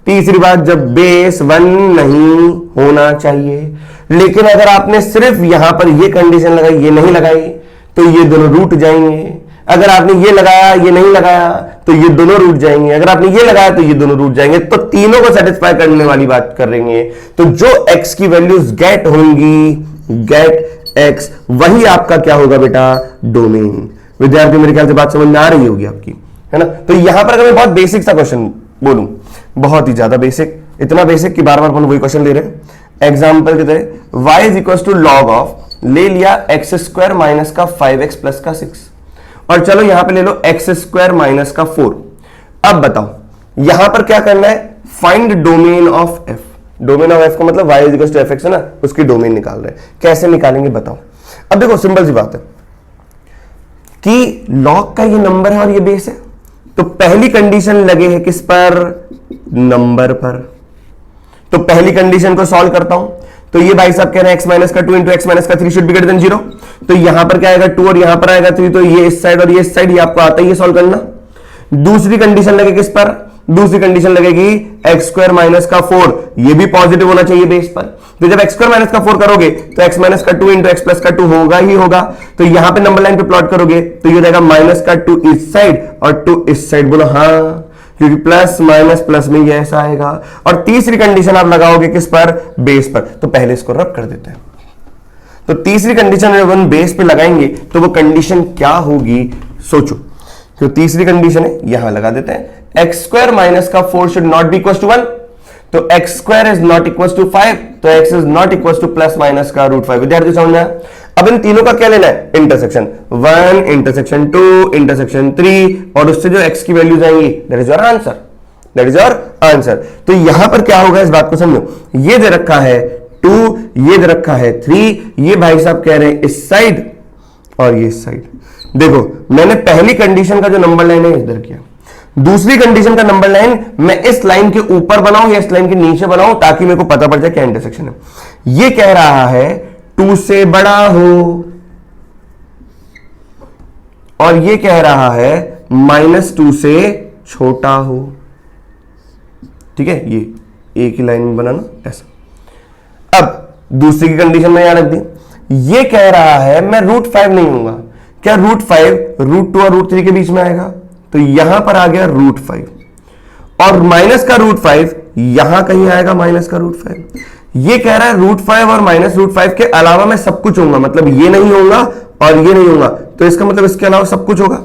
तीसरी बात जब बेस 1 नहीं होना चाहिए। लेकिन अगर आपने सिर्फ यहां पर ये कंडीशन लगाई, ये नहीं लगाई, तो ये दोनों रूट जाएंगे। अगर आपने ये लगाया, ये नहीं लगाया, तो ये दोनों रूट जाएंगे। अगर आपने ये लगाया तो ये दोनों रूट जाएंगे। तो तीनों को सेटिस्फाई करने वाली बात कर रही है। तो जो x की वैल्यूज गेट होंगी, गेट x, वही आपका क्या होगा बेटा? डोमेन। विद्यार्थी मेरे ख्याल से बात समझ में आ रही होगी आपकी, है ना? तो यहां पर अगर मैं बहुत बेसिक सा क्वेश्चन बोलूं, बहुत ही ज्यादा बेसिक, इतना बेसिक कि बार बार अपन वही क्वेश्चन ले रहे हैं। एग्जाम्पल के तरह y is equal to log of, ले लिया एक्स स्क्वायर माइनस का 5x प्लस का 6, और चलो यहां पे ले लो एक्स स्क्वायर माइनस का 4। अब बताओ यहां पर क्या करना है? Find domain of f। Domain of f का मतलब y is equal to fx है ना, उसकी डोमेन निकाल रहे हैं। कैसे निकालेंगे बताओ? अब देखो सिंपल सी बात है कि लॉग का ये नंबर है और ये बेस है, तो पहली कंडीशन लगे है किस पर? नंबर पर। तो पहली कंडीशन को सॉल्व करता हूं, तो ये भाई साहब कह रहे हैं x माइनस का 2 इंटू एक्स माइनस का 3 शुड बी ग्रेटर देन 0। तो यहां पर क्या आएगा? 2 और यहां पर आएगा 3, तो ये इस साइड और ये इस साइड, ये आपको आता ही है सॉल्व करना। दूसरी कंडीशन लगे किस पर? दूसरी कंडीशन लगेगी एक्स स्क्वायर माइनस का 4, ये भी पॉजिटिव होना चाहिए बेस पर। तो जब एक्स स्क्वायर माइनस का 4 करोगे तो एक्स माइनस का 2 इंटू एक्स प्लस का 2 होगा ही होगा। तो यहां पे नंबर लाइन पे प्लॉट करोगे तो ये रहेगा माइनस का 2 इस साइड और 2 इस साइड। बोलो हाँ, क्योंकि प्लस माइनस प्लस में ये ऐसा आएगा। और तीसरी कंडीशन आप लगाओगे किस पर? बेस पर। तो पहले इसको रब कर देते हैं। तो तीसरी कंडीशन जब हम बेस पे लगाएंगे तो वो कंडीशन क्या होगी सोचो। तो तीसरी कंडीशन है, यहां लगा देते हैं, एक्स स्क्वायर माइनस का 4 should not be equal to 1। तो X square is not equal to 5, तो X is not equal to plus minus का रूट 5। विद्यार्थी समझ में आया? अब इन तीनों का क्या लेना है? इंटरसेक्शन 1, इंटरसेक्शन 2, इंटरसेक्शन 3, और उससे जो x की वैल्यूज आएंगी, that is your answer, that is your answer. तो यहां पर क्या होगा इस बात को समझो। ये दे रखा है 2, ये दे रखा है 3, ये भाई साहब कह रहे हैं इस साइड और ये इस साइड। देखो मैंने पहली कंडीशन का जो नंबर लाइन है इधर किया, दूसरी कंडीशन का नंबर लाइन मैं इस लाइन के ऊपर बनाऊं या इस लाइन के नीचे बनाऊं, ताकि मेरे को पता पड़ जाए क्या इंटरसेक्शन है। ये कह रहा है 2 से बड़ा हो, और ये कह रहा है -2 से छोटा हो। ठीक है, ये एक ही लाइन में बनाना ऐसा। अब दूसरी की कंडीशन में यहां रख दी, ये कह रहा है मैं √5 नहीं होऊंगा। क्या √5 √2 और √3 के बीच में आएगा? तो यहां पर आ गया √5, और माइनस का √5 यहां कहीं आएगा, माइनस का √5। ये कह रहा है √5 और -√5 के अलावा मैं सब कुछ होऊंगा, मतलब ये नहीं होगा और ये नहीं होगा, तो इसका मतलब इसके अलावा सब कुछ होगा।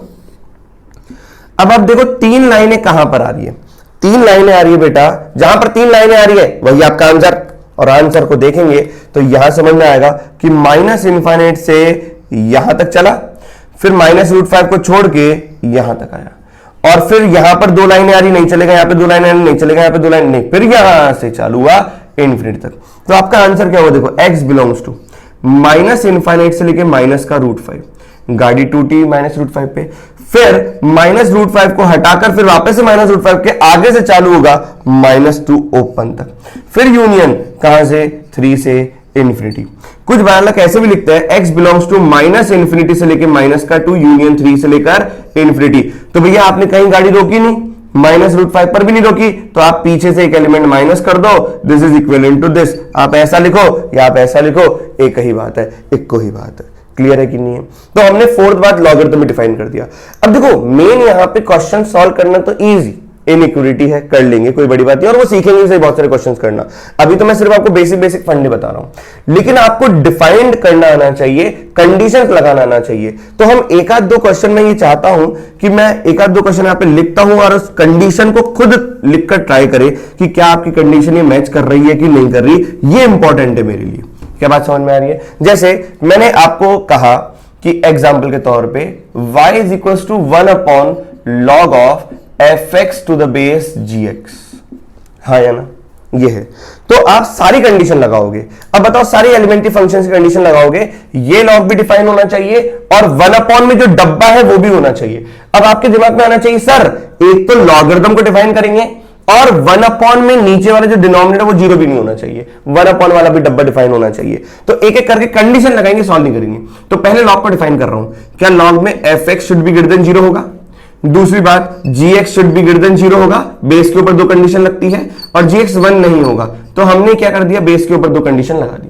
अब आप देखो 3 लाइनें कहां पर आ रही है? 3 लाइनें आ रही है बेटा, जहां पर 3 लाइनें आ रही है वही आपका आंसर। और आंसर को देखेंगे तो यहां समझ में आएगा कि -∞ से यहां तक चला, फिर -√5 को छोड़ के यहां तक आया, और फिर यहां पर 2 लाइनें आ रही, नहीं चलेगा, यहां पे 2 लाइनें नहीं चलेगा, यहां पे 2 लाइन नहीं, फिर यहां से चालू हुआ इन्फिनिटी तक। तो आपका आंसर क्या हुआ? देखो x बिलोंग्स टू -∞ से लेके माइनस का √5, गाड़ी टूटी -√5 पे, फिर -√5 को हटाकर फिर वापस से -√5 के आगे से चालू होगा -2 ओपन तक, फिर यूनियन कहां से? 3 से इन्फिनिटी। कुछ बालक ऐसे भी लिखते हैं x belongs to minus infinity से लेकर माइनस का 2 यूनियन 3 से लेकर इन्फिनिटी। तो भैया आपने कहीं गाड़ी रोकी नहीं, -√5 पर भी नहीं रोकी, तो आप पीछे से एक एलिमेंट माइनस कर दो, this is equivalent to this. आप ऐसा लिखो या आप ऐसा लिखो, एक ही बात है, एक को ही बात है। क्लियर है कि नहीं है? तो हमने फोर्थ बात लॉगरिथम डिफाइन कर दिया। अब देखो मेन यहां पे क्वेश्चन सॉल्व करना तो इजी, इनइक्विटी है, कर लेंगे, कोई बड़ी बात नहीं, और वो सीखेंगे से बहुत सारे क्वेश्चंस करना। अभी तो मैं सिर्फ आपको बेसिक फंडे बता रहा हूं, लेकिन आपको डिफाइंड करना आना चाहिए, कंडीशंस लगाना आना चाहिए। तो हम एक आध दो क्वेश्चन में ये चाहता हूं कि मैं एक आध दो क्वेश्चन यहां पे लिखता हूं और उस कंडीशन को खुद लिखकर ट्राई करें कि क्या आपकी कंडीशन ये मैच कर रही है कि नहीं कर रही। ये इंपॉर्टेंट है मेरे लिए। क्या बात समझ में आ रही है? जैसे मैंने आपको कहा कि एग्जाम्पल के तौर पे y is equal to 1/log of fx to the base gx, हाँ या ना, ये है। तो आप सारी कंडीशन लगाओगे। अब बताओ सारी एलिमेंट्री फंक्शन की कंडीशन लगाओगे, ये लॉग भी डिफाइन होना चाहिए और 1/ में जो डब्बा है वो भी होना चाहिए। अब आपके दिमाग में आना चाहिए सर एक तो लॉगरिथम को डिफाइन करेंगे और 1/ में नीचे वाला जो डिनोमिनेटर वो 0 भी नहीं होना चाहिए, 1/ वाला भी डब्बा डिफाइन होना चाहिए। तो एक एक करके कंडीशन लगाएंगे, सॉल्व नहीं करेंगे। तो पहले लॉग को डिफाइन कर रहा हूं, क्या लॉग में fx should be greater than 0 होगा। दूसरी बात gx should be greater than 0 होगा, बेस के ऊपर दो कंडीशन लगती है, और gx 1 नहीं होगा। तो हमने क्या कर दिया, बेस के ऊपर दो कंडीशन लगा दी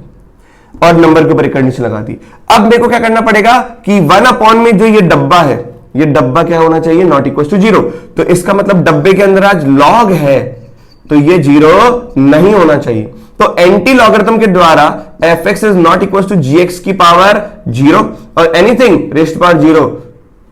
और नंबर के ऊपर एक कंडीशन लगा दी। अब मेरे को क्या करना पड़ेगा कि 1/ में जो ये डब्बा है, ये डब्बा क्या होना चाहिए, नॉट इक्वल टू 0। तो इसका मतलब डब्बे के अंदर आज लॉग है तो ये 0 नहीं होना चाहिए। तो एंटी लॉगरिथम के द्वारा fx is not equal to gx की पावर 0 और एनीथिंग रेस्ट पावर 0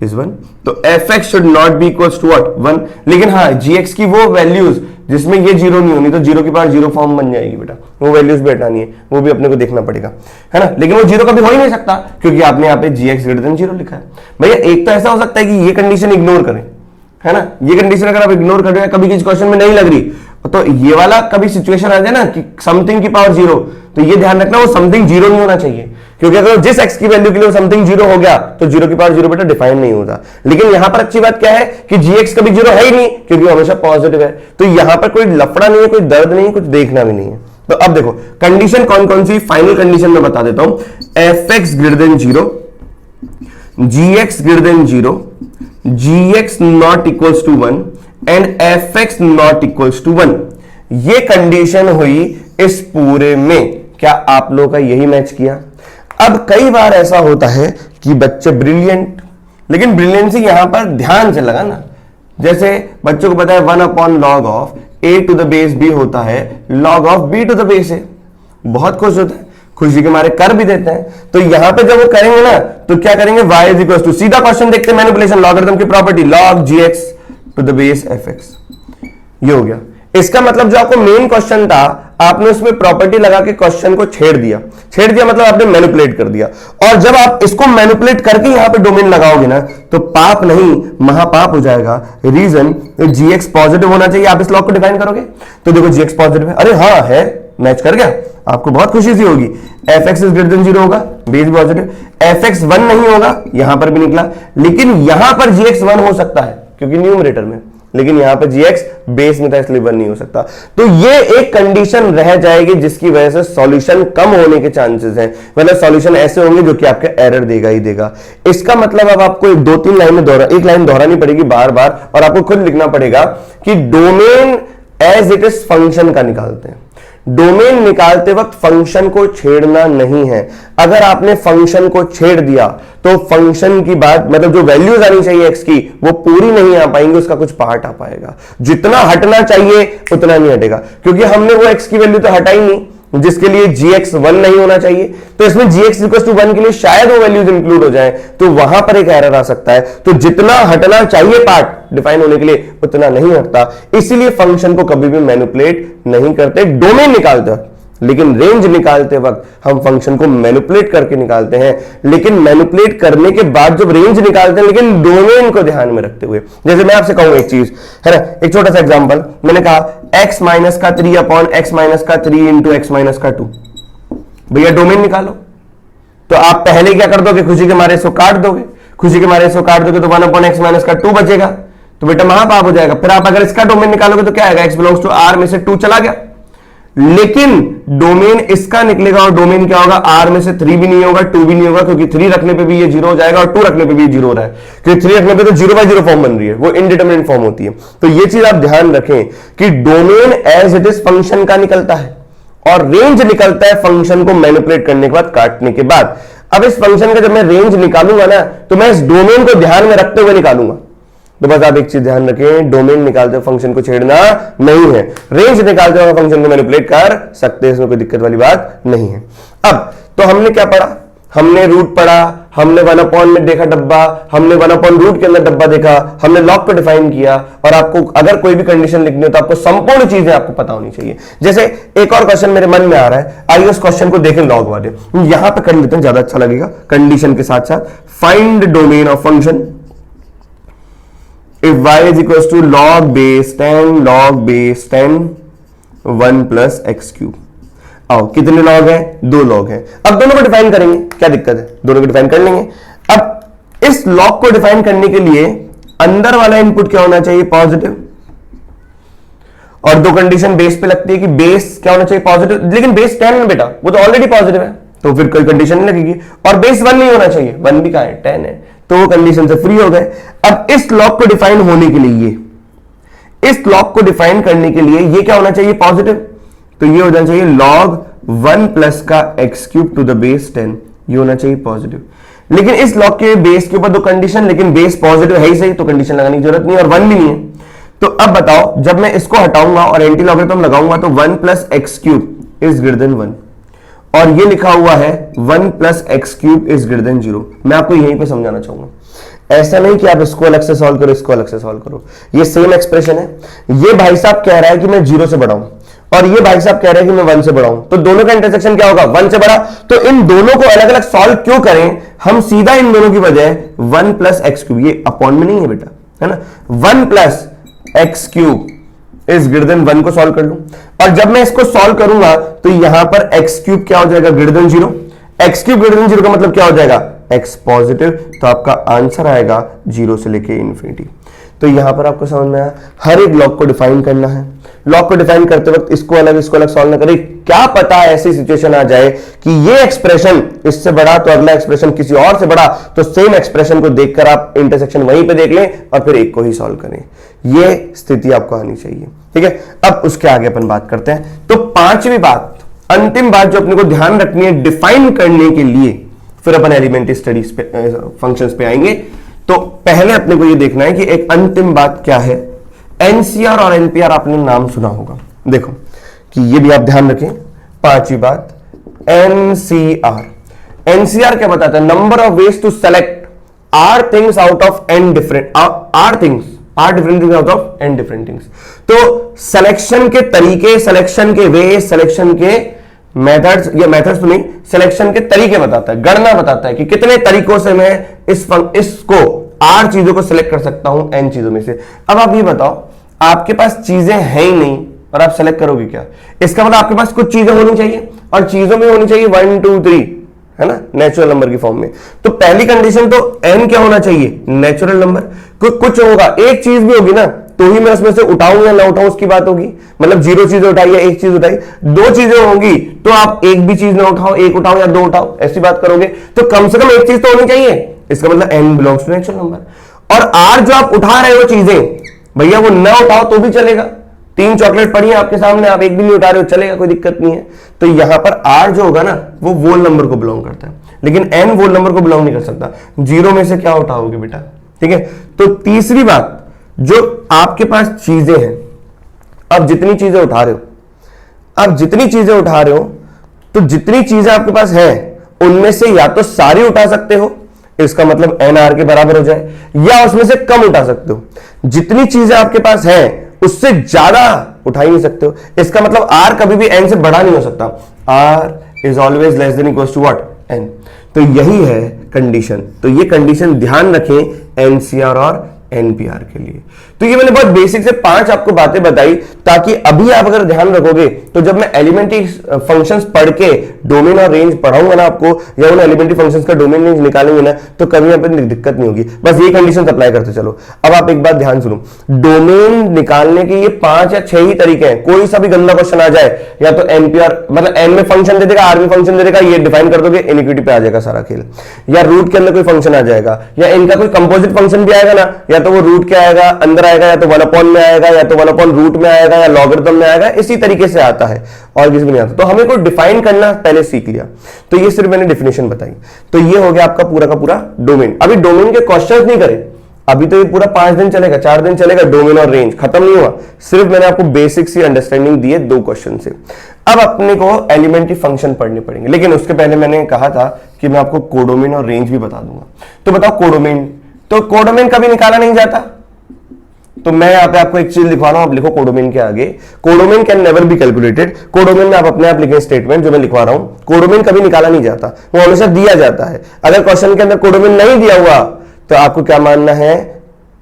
इज 1। तो fx should not be equal to what, 1। लेकिन हाँ gx की वो वैल्यूज जिसमें ये 0 नहीं होनी, तो 0 की पावर 0 फॉर्म बन जाएगी बेटा, वो वैल्यूज भी हटानी है, वो भी अपने को देखना पड़ेगा, है ना। लेकिन वो 0 कभी हो ही नहीं सकता क्योंकि आपने यहाँ पे gx ग्रेटर देन 0 लिखा है। भैया एक तो ऐसा हो सकता है कि ये कंडीशन इग्नोर करें, है ना, ये कंडीशन अगर आप इग्नोर कर रहे हैं, कभी किसी क्वेश्चन में नहीं लग रही, तो ये वाला कभी सिचुएशन आ जाए ना कि समथिंग की पावर 0, तो ये ध्यान रखना वो समथिंग 0 नहीं होना चाहिए, क्योंकि अगर जिस x की वैल्यू के लिए समथिंग 0 हो गया तो 0 की पावर 0 बेटा डिफाइन नहीं होता। लेकिन यहां पर अच्छी बात क्या है कि gx कभी 0 है ही नहीं क्योंकि हमेशा पॉजिटिव है, तो यहां पर कोई लफड़ा नहीं है, कोई दर्द नहीं है, कुछ देखना भी नहीं है। तो अब देखो कंडीशन कौन कौन सी, फाइनल कंडीशन में बता देता हूं, fx greater than 0, gx greater than 0, gx not equals to 1 and fx not equals to 1। ये कंडीशन हुई इस पूरे में। क्या आप लोगों का यही मैच किया? अब कई बार ऐसा होता है कि बच्चे ब्रिलियंट, लेकिन ब्रिलियंसी यहां पर ध्यान से लगा ना, जैसे बच्चों को पता है 1/log of a to the base b होता है log of b to the base a, बहुत खुश होते हैं, खुशी के मारे कर भी देते हैं। तो यहां पे जब वो करेंगे ना तो क्या करेंगे, y इज इक्वल टू, सीधा क्वेश्चन देखते हैं मैनिपुलेशन, लॉगरिथम की property log gx to the base fx, ये हो गया। इसका मतलब जो आपको मेन क्वेश्चन था आपने उसमें प्रॉपर्टी लगा के क्वेश्चन को छेड़ दिया मतलब आपने मैनिपुलेट कर दिया। और जब आप इसको मैनिपुलेट करके यहां पे डोमेन लगाओगे ना तो पाप नहीं महापाप हो जाएगा। रीजन gx पॉजिटिव होना चाहिए, आप इस लॉग को डिफाइन करोगे तो देखो gx पॉजिटिव है, अरे हाँ है, मैच कर गया, आपको बहुत खुशी सी होगी। fx इज ग्रेटर देन 0 होगा, बेस भी पॉजिटिव, fx 1 नहीं होगा, यहां पर भी निकला, लेकिन यहां पर gx 1 हो सकता है क्योंकि न्यूमरेटर में, लेकिन यहां पर gx बेस में था इसलिए 1 नहीं हो सकता। तो ये एक कंडीशन रह जाएगी जिसकी वजह से सॉल्यूशन कम होने के चांसेस हैं, मतलब सॉल्यूशन ऐसे होंगे जो कि आपके एरर देगा ही देगा। इसका मतलब अब आपको एक लाइन दोहरानी पड़ेगी बार बार, और आपको खुद लिखना पड़ेगा कि domain as it is function का निकालते हैं। डोमेन निकालते वक्त फंक्शन को छेड़ना नहीं है। अगर आपने फंक्शन को छेड़ दिया तो फंक्शन की बात, मतलब जो वैल्यूज आनी चाहिए एक्स की वो पूरी नहीं आ पाएंगी, उसका कुछ पार्ट आ पाएगा। जितना हटना चाहिए उतना नहीं हटेगा, क्योंकि हमने वो एक्स की वैल्यू तो हटाई नहीं जिसके लिए gx 1 नहीं होना चाहिए। तो इसमें gx इक्वल टू 1 के लिए शायद वो वैल्यूज इंक्लूड हो जाए, तो वहां पर एक एरर आ सकता है। तो जितना हटना चाहिए पार्ट डिफाइन होने के लिए उतना नहीं हटता, इसीलिए फंक्शन को कभी भी मैनिपुलेट नहीं करते डोमेन निकालते वक्त। लेकिन रेंज निकालते वक्त हम फंक्शन को मैनिपुलेट करके निकालते हैं, लेकिन मैनिपुलेट करने के बाद जब रेंज निकालते हैं लेकिन डोमेन को ध्यान में रखते हुए। जैसे मैं आपसे कहूं एक चीज है ना, एक छोटा सा एग्जांपल, मैंने कहा x माइनस का 3 अपॉन x माइनस का 3 इंटू x माइनस का 2, भैया डोमेन निकालो। तो आप पहले क्या कर दोगे, खुशी के मारे इसको काट दोगे, खुशी के मारे इसको काट दोगे तो 1 अपॉन x माइनस का 2 बचेगा, तो बेटा महापाप हो जाएगा। फिर आप अगर इसका डोमेन निकालोगे तो क्या आएगा, x बिलोंग्स टू r में से 2 चला गया, लेकिन डोमेन इसका निकलेगा और डोमेन क्या होगा, आर में से 3 भी नहीं होगा, 2 भी नहीं होगा, क्योंकि 3 रखने पे भी ये 0 हो जाएगा और 2 रखने पे भी 0 हो रहा है, क्योंकि 3 रखने पे तो 0/0 फॉर्म बन रही है, वो इनडिटरमिनेट फॉर्म होती है। तो ये चीज आप ध्यान रखें कि domain as it is function का निकलता है और रेंज निकलता है फंक्शन को मैनिपुलेट करने के बाद, काटने के बाद। अब इस फंक्शन का जब मैं रेंज निकालूंगा ना, तो मैं इस डोमेन को ध्यान में रखते हुए निकालूंगा। तो बस आप एक चीज ध्यान रखें, डोमेन निकालते हुए फंक्शन को छेड़ना नहीं है, रेंज निकालते हुए फंक्शन को मैनिपुलेट कर सकते हैं, इसमें कोई दिक्कत वाली बात नहीं है। अब तो हमने क्या पढ़ा, हमने रूट पढ़ा, हमने 1/, में देखा डब्बा, हमने 1/रूट के अंदर डब्बा देखा, हमने लॉग को डिफाइन किया, और आपको अगर कोई भी कंडीशन लिखनी हो तो आपको संपूर्ण चीजें आपको पता होनी चाहिए। जैसे एक और क्वेश्चन मेरे मन में आ रहा है, आइए उस क्वेश्चन को देखें लॉग वाले, यहां पे कर लेते हैं, ज्यादा अच्छा लगेगा कंडीशन के साथ साथ। Find domain of function if y is equals to log base 10 1 plus x cube। आओ कितने लॉग है, 2 लॉग है। अब दोनों को डिफाइन करेंगे, क्या दिक्कत है, दोनों को डिफाइन कर लेंगे। अब इस लॉग को डिफाइन करने के लिए अंदर वाला इनपुट क्या होना चाहिए, पॉजिटिव, और 2 कंडीशन बेस पे लगती है कि बेस क्या होना चाहिए, पॉजिटिव, लेकिन बेस 10 है बेटा, वो तो ऑलरेडी पॉजिटिव है, तो फिर कोई कंडीशन नहीं लगेगी। और बेस 1 नहीं होना चाहिए, 1 भी कहां है, 10 है, तो वो कंडीशन से फ्री हो गए। अब इस लॉग को डिफाइन होने के लिए, इस लॉग को डिफाइन करने के लिए ये क्या होना चाहिए, पॉजिटिव, तो ये हो जाना चाहिए log 1 प्लस का x cube two the base 10, ये होना चाहिए पॉजिटिव। लेकिन इस लॉग के बेस के ऊपर 2 कंडीशन, लेकिन बेस पॉजिटिव है ही सही, तो कंडीशन लगाने की जरूरत नहीं, और 1 भी नहीं है। तो अब बताओ, जब मैं इसको हटाऊंगा और एंटी लॉगरिथम लगाऊंगा तो 1 plus x cube is greater then 1, और ये लिखा हुआ है 1 plus x cube is greater than 0। मैं आपको यहीं पे समझाना चाहूंगा, ऐसा नहीं कि आप इसको अलग से सॉल्व करो, इसको अलग से सॉल्व करो, ये सेम एक्सप्रेशन है। ये भाई साहब कह रहा है कि मैं 0 से बढ़ाऊं, और ये भाई साहब कह रहे हैं कि मैं 1 से बढ़ाऊं, तो दोनों का इंटरसेक्शन क्या होगा, 1 से बढ़ा। तो इन दोनों को अलग अलग सॉल्व क्यों करें, हम सीधा इन दोनों की बजाय 1 प्लस एक्स क्यूब, ये अपॉन में नहीं है बेटा, है ना, 1 plus x cube is greater then 1 को सॉल्व कर लूं, और जब मैं इसको सॉल्व करूंगा तो यहां पर एक्स क्यूब क्या हो जाएगा, greater than 0। X cube greater than 0 का मतलब क्या हो जाएगा, एक्स पॉजिटिव, तो आपका आंसर आएगा 0 से लेके इन्फिनिटी। तो यहां पर आपको समझ में आया, हर एक लॉग को डिफाइन करना है। लॉग को डिफाइन करते वक्त इसको अलग सॉल्व ना करें, क्या पता ऐसी सिचुएशन आ जाए कि ये एक्सप्रेशन इससे बड़ा तो अगला एक्सप्रेशन किसी और से बड़ा, तो सेम एक्सप्रेशन को देखकर आप इंटरसेक्शन वहीं पे देख लें और फिर एक को ही सॉल्व करें। ये स्थिति आपको आनी चाहिए, ठीक है। अब उसके आगे अपन बात करते हैं। तो 5वीं बात, अंतिम बात जो अपने को ध्यान रखनी है डिफाइन करने के लिए, फिर अपन एलिमेंट्री स्टडीज पे, फंक्शंस पे आएंगे। तो पहले अपने को ये देखना है कि एक अंतिम बात क्या है। एनसीआर और एनपीआर आपने नाम सुना होगा, देखो कि ये भी आप ध्यान रखें। 5वीं बात, एनसीआर, एनसीआर क्या बताता है, number of ways to select R things out of N different, R different things out of N different things. तो सिलेक्शन के तरीके, सिलेक्शन के वे, सिलेक्शन के मेथड्स, या मेथड्स तो नहीं, सिलेक्शन के तरीके बताता है, गणना बताता है कि कितने तरीकों से मैं इसको आर चीजों को सिलेक्ट कर सकता हूं एन चीजों में से। अब आप ये बताओ, आपके पास चीजें हैं ही नहीं और आप सेलेक्ट करोगे क्या, इसका मतलब आपके पास कुछ चीजें होनी चाहिए, और चीजों में होनी चाहिए 1 2 3, है ना, नेचुरल नंबर की फॉर्म में। तो पहली कंडीशन तो एन क्या होना चाहिए, नेचुरल नंबर। कुछ होगा, एक चीज भी होगी ना, तो ही मैं उसमें से उठाऊं या ना उठाऊं उसकी बात होगी, मतलब 0 चीजें उठाई या 1 चीज उठाई, 2 चीजें होंगी तो आप एक भी चीज ना उठाओ, 1 उठाओ या 2 उठाओ, ऐसी बात करोगे। तो कम से कम एक चीज तो होनी चाहिए, इसका मतलब N belongs to natural number. और आर जो आप उठा रहे हो चीजें, भैया वो ना उठाओ तो भी चलेगा, 3 चॉकलेट पड़ी है आपके सामने, आप एक भी नहीं उठा रहे हो, चलेगा, कोई दिक्कत नहीं है। तो यहां पर आर जो होगा ना, वो वोल नंबर को बिलोंग करता है, लेकिन एन वोल नंबर को बिलोंग नहीं कर सकता। 0 में से क्या उठाओगे बेटा, ठीक है। तो तीसरी बात, जो आपके पास चीजें हैं, अब जितनी चीजें उठा रहे हो, तो जितनी चीजें आपके पास है उनमें से या तो सारी उठा सकते हो, इसका मतलब एन आर के बराबर हो जाए, या उसमें से कम उठा सकते हो। जितनी चीजें आपके पास है उससे ज्यादा उठा ही नहीं सकते हो, इसका मतलब आर कभी भी एन से बड़ा नहीं हो सकता। R is always less than equals to what, N. तो यही है कंडीशन, तो ये कंडीशन ध्यान रखें एनसीआर और एनपीआर के लिए। तो ये मैंने बहुत बेसिक से 5 आपको बातें बताई, ताकि अभी आप अगर ध्यान रखोगे तो जब मैं एलिमेंट्री फंक्शंस पढ़ के डोमेन और रेंज पढ़ाऊंगा ना आपको, या उन एलिमेंट्री फंक्शंस का डोमेन रेंज निकालेंगे ना, तो कभी यहाँ पे दिक्कत नहीं होगी। बस ये कंडीशन अप्लाई करते चलो। अब आप एक बात ध्यान सुनो, डोमेन निकालने के ये 5 या 6 ही तरीके हैं। कोई सा भी गंदा क्वेश्चन आ जाए, या तो NP मतलब N में फंक्शन दे देगा, R में फंक्शन दे देगा, ये डिफाइन कर दोगे, इनिक्विटी पे आ जाएगा सारा खेल। या रूट के अंदर कोई फंक्शन आ जाएगा, या इनका कोई कंपोजिट फंक्शन भी आएगा ना, या तो वो रूट के आएगा अंदर आएगा, या तो 1 में आएगा, या तो 1 रूट में आएगा, या लॉगरिथम में आएगा, इसी तरीके से आता है और किसी में नहीं आता। तो हमें को डिफाइन करना पहले सीख लिया, तो ये सिर्फ मैंने डेफिनेशन बताई। तो ये हो गया आपका पूरा का पूरा डोमेन। अभी डोमेन के क्वेश्चंस नहीं करे, अभी तो ये पूरा 5 दिन चलेगा, 4 दिन चलेगा, डोमेन और रेंज खत्म नहीं हुआ। सिर्फ मैंने आपको बेसिक सी अंडरस्टैंडिंग दी है 2 क्वेश्चन से। अब अपने को एलिमेंट्री फंक्शन पढ़ने पड़ेंगे, लेकिन उसके पहले मैंने कहा था कि मैं आपको कोडोमेन और रेंज भी बता दूंगा। तो बताओ कोडोमेन, तो कोडोमेन कभी निकाला नहीं जाता, तो मैं यहां पे आपको एक चीज लिखवा रहा हूं, आप लिखो कोडोमेन के आगे, codomain can never be calculated. Codomain में आप अपने आप लिखें स्टेटमेंट जो मैं लिखवा रहा हूं, कोडोमेन कभी निकाला नहीं जाता, वो हमेशा दिया जाता है। अगर क्वेश्चन के अंदर कोडोमेन नहीं दिया हुआ तो आपको क्या मानना है,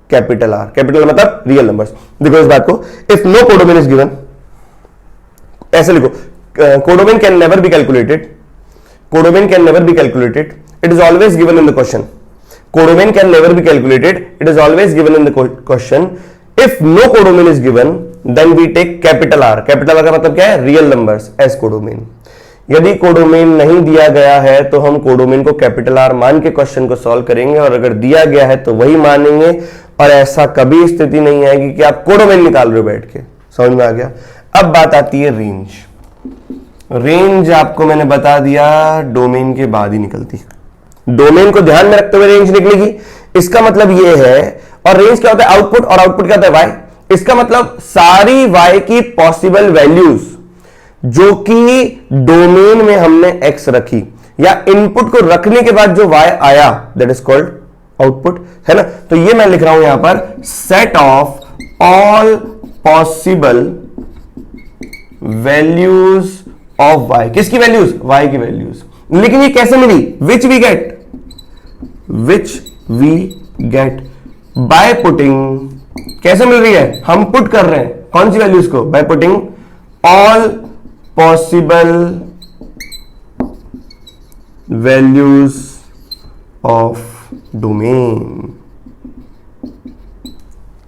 कैपिटल आर, कैपिटल मतलब रियल नंबर्स। देखो इस बात को, if no codomain is given, ऐसे लिखो, codomain can never be calculated, codomain can never be calculated, it is always given in the question. Codomain can never be calculated, it is always given in the question. If no codomain is given then we take capital R. Capital R का मतलब क्या है, real numbers as codomain. यदि codomain नहीं दिया गया है तो हम कोडोमेन को कैपिटल आर मान के क्वेश्चन को सॉल्व करेंगे, और अगर दिया गया है तो वही मानेंगे, और ऐसा कभी स्थिति नहीं आएगी कि आप कोडोमेन निकाल रहे हो बैठ के। समझ में आ गया। अब बात आती है रेंज। रेंज आपको मैंने बता दिया डोमेन के बाद ही निकलती है, डोमेन को ध्यान में रखते हुए रेंज निकलेगी। इसका मतलब ये है, और रेंज क्या होता है, आउटपुट, और आउटपुट क्या होता है, वाई। इसका मतलब सारी वाई की पॉसिबल वैल्यूज जो कि डोमेन में हमने एक्स रखी, या इनपुट को रखने के बाद जो वाई आया, दैट इज कॉल्ड आउटपुट, है ना। तो ये मैं लिख रहा हूं यहां पर, set of all possible values of Y. किसकी वैल्यूज, वाई की वैल्यूज। लेकिन ये कैसे मिली, which we get by putting, कैसे मिल रही है, हम पुट कर रहे हैं कौन सी वैल्यूज को, by putting all possible values of domain,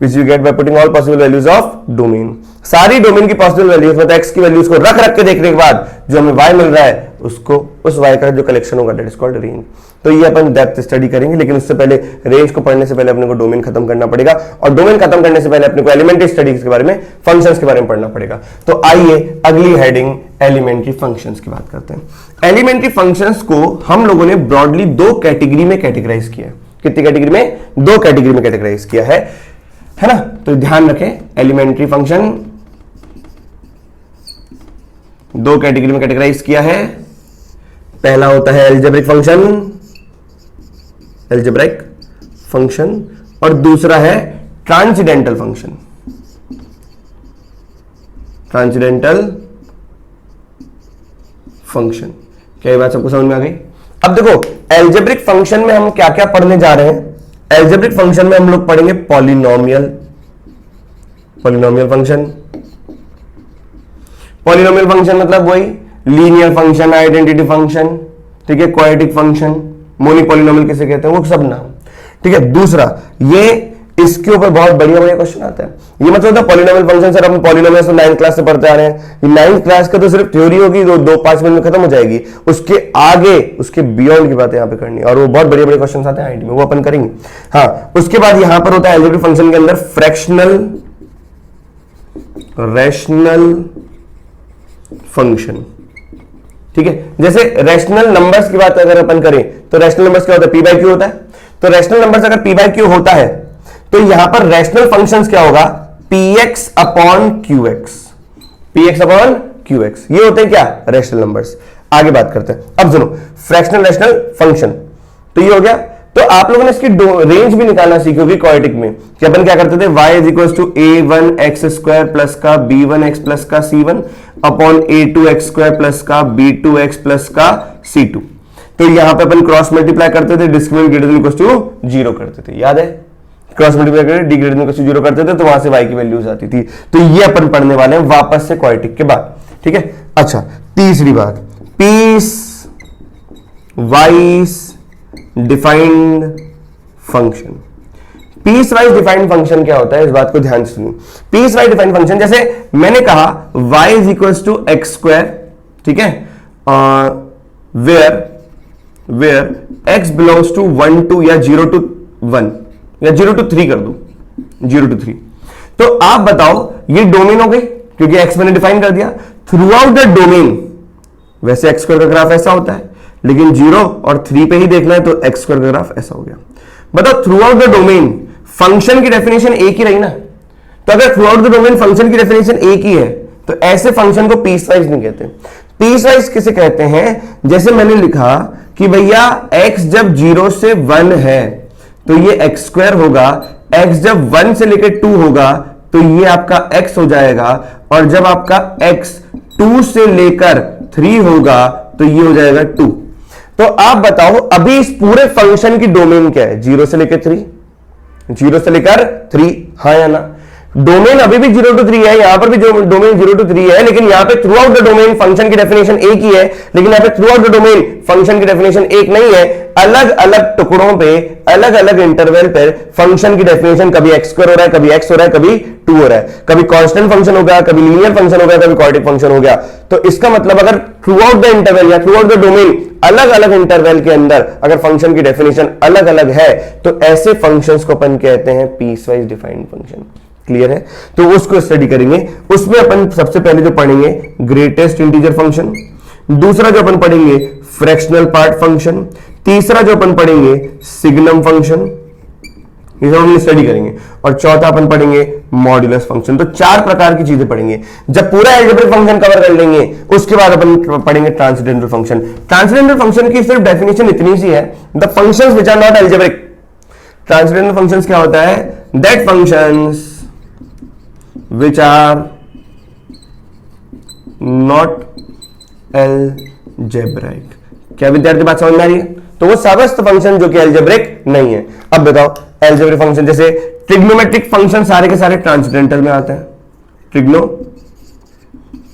which you get by putting all possible values of domain। सारी डोमेन की पॉसिबल वैल्यूज, मतलब एक्स की वैल्यूज को रख के देखने के बाद जो हमें वाई मिल रहा है, उसको, उस वाई का जो कलेक्शन होगा, दैट इज कॉल्ड रेंज। तो ये अपन डेप्थ स्टडी करेंगे, लेकिन उससे पहले रेंज को पढ़ने से पहले अपने को डोमेन खत्म करना पड़ेगा, और डोमेन खत्म करने से पहले अपने को एलिमेंट्री स्टडीज के बारे में, फंक्शंस के बारे में पढ़ना पड़ेगा। तो आइए अगली हेडिंग एलिमेंट्री फंक्शंस की बात करते हैं। एलिमेंट्री फंक्शंस को हम लोगों ने ब्रॉडली 2 कैटेगरी में कैटेगराइज किया है। कितनी कैटेगरी में, 2 कैटेगरी में कैटेगराइज किया है ना। तो ध्यान रखें, एलिमेंट्री फंक्शन 2 कैटेगरी में कैटेगराइज किया है। पहला होता है एल्जेब्रिक फंक्शन, और दूसरा है ट्रांसेंडेंटल फंक्शन। क्या ये बात सबको समझ में आ गई। अब देखो, एल्जेब्रिक फंक्शन में हम क्या क्या पढ़ने जा रहे हैं। एल्जेब्रिक फंक्शन में हम लोग पढ़ेंगे पॉलिनोमियल फंक्शन। पॉलिनोमियल फंक्शन मतलब वही लीनियर फंक्शन, आइडेंटिटी फंक्शन, ठीक है, क्वाड्रेटिक फंक्शन, मोनिक पॉलिनोमियल किसे कहते हैं, वो सब नाम, ठीक है। दूसरा, ये इसके ऊपर बहुत बढ़िया क्वेश्चन आता है। ये मतलब होता है पॉलिनोमियल फंक्शन, सर हम पॉलिनोमियल तो 9th क्लास से पढ़ते आ रहे हैं। 9th क्लास का तो सिर्फ थ्योरी होगी, 2-5 मिनट में खत्म हो जाएगी। उसके आगे, उसके बियॉन्ड की बातें यहाँ पे करनी है, और वो बहुत बड़े क्वेश्चन आते हैं आईटी में, वो अपन करेंगे। हाँ, उसके बाद यहां पर होता है एल्जेब्रिक फंक्शन के अंदर फ्रैक्शनल रैशनल फंक्शन, ठीक है। जैसे रैशनल नंबर्स की बात अगर अपन करें तो रैशनल नंबर्स क्या होता है, p/q होता है। तो रैशनल नंबर्स अगर p/q होता है तो यहां पर रैशनल फंक्शंस क्या होगा, px अपॉन qx, ये होते हैं क्या, रैशनल नंबर्स। आगे बात करते हैं। अब सुनो, फ्रैक्शनल रैशनल फंक्शन, तो ये हो गया। तो आप लोगों ने इसकी रेंज भी निकालना सीखी होगी क्वाड्रेटिक में, कि अपन क्या करते थे, y = a1x² प्लस का b1x प्लस का c1 अपॉन a2x² प्लस का b2x प्लस का c2। तो यहां पे अपन क्रॉस मल्टीप्लाई करते थे, discriminant greater than equal to 0 करते थे, याद है। क्रॉस मल्टीप्लाई करके d greater than equal to 0 करते थे, तो वहां से y की वैल्यूज आती थी। तो ये अपन पढ़ने वाले हैं वापस से क्वाड्रेटिक के बाद। ठीक है। अच्छा, तीसरी बात, piecewise defined function. Piecewise defined function क्या होता है, इस बात को ध्यान से सुनिए। पीस वाइज डिफाइंड फंक्शन, जैसे मैंने कहा y is equal to X square, ठीक है, where x belongs to 1 to या 0 टू 1 या 0 टू 3 कर दू, 0 टू 3। तो आप बताओ ये डोमेन हो गई, क्योंकि x मैंने डिफाइन कर दिया। थ्रू आउट द डोमेन, वैसे एक्स स्क्वायर का ग्राफ ऐसा होता है, लेकिन 0 और 3 पे ही देखना है, तो एक्स स्क्वायर का ग्राफ ऐसा हो गया। बताओ through out the domain function की डेफिनेशन एक ही रही ना। तो अगर through out the domain function की डेफिनेशन एक ही है, तो ऐसे फंक्शन को पीस वाइज नहीं कहते। पीस वाइज किसे कहते हैं, जैसे मैंने लिखा कि भैया x जब 0 से 1 है तो ये एक्स स्क्वायर होगा, x जब 1 से लेकर 2 होगा तो ये आपका x हो जाएगा, और जब आपका x 2 से लेकर 3 होगा तो ये हो जाएगा 2। तो आप बताओ अभी इस पूरे फंक्शन की डोमेन क्या है, 0 से लेकर 3, 0 से लेकर 3, हाँ या ना। डोमेन अभी भी 0 टू 3 है, यहां पर भी डोमेन 0 टू 3 है, लेकिन यहां पे through out the domain function की डेफिनेशन एक ही है, लेकिन यहां पे through out the domain function की डेफिनेशन एक नहीं है। अलग अलग टुकड़ों पे, अलग अलग इंटरवल पर फंक्शन की डेफिनेशन कभी एक्स स्क्वायर हो रहा है, कभी एक्स हो रहा है, कभी 2 हो रहा है, कभी कांस्टेंट फंक्शन हो गया, कभी लीनियर फंक्शन हो गया, कभी क्वाड्रेटिक फंक्शन हो गया। तो इसका मतलब अगर थ्रू आउट द इंटरवल या थ्रू आउट द डोमेन अलग अलग इंटरवल के अंदर अगर फंक्शन की डेफिनेशन अलग अलग है, तो ऐसे फंक्शंस को अपन कहते हैं piecewise defined function. Clear है? तो उसको स्टडी करेंगे। उसमें अपन सबसे पहले जो पढ़ेंगे ग्रेटेस्ट इंटीजर फंक्शन, दूसरा जो अपन पढ़ेंगे फ्रैक्शनल पार्ट फंक्शन, तीसरा जो अपन पढ़ेंगे सिग्नम फंक्शन, ये सब हम स्टडी करेंगे, और चौथा अपन पढ़ेंगे मॉड्यूलस फंक्शन। तो 4 प्रकार की चीजें पढ़ेंगे। जब पूरा अलजेब्रिक फंक्शन कवर कर लेंगे, उसके बाद अपन पढ़ेंगे ट्रांसेंडेंटल फंक्शन। ट्रांसेंडेंटल फंक्शन की सिर्फ डेफिनेशन इतनी सी है, the functions which are not algebraic. Transcendental functions क्या होता है, that functions which are not algebraic। क्या विद्यार्थी बात समझ में आ रही है? तो वो समस्त फंक्शन जो कि अलजेब्रिक नहीं है। अब बताओ अलजेब्रिक फंक्शन, जैसे ट्रिग्नोमेट्रिक फंक्शन सारे के सारे ट्रांसेंडेंटल में आते हैं,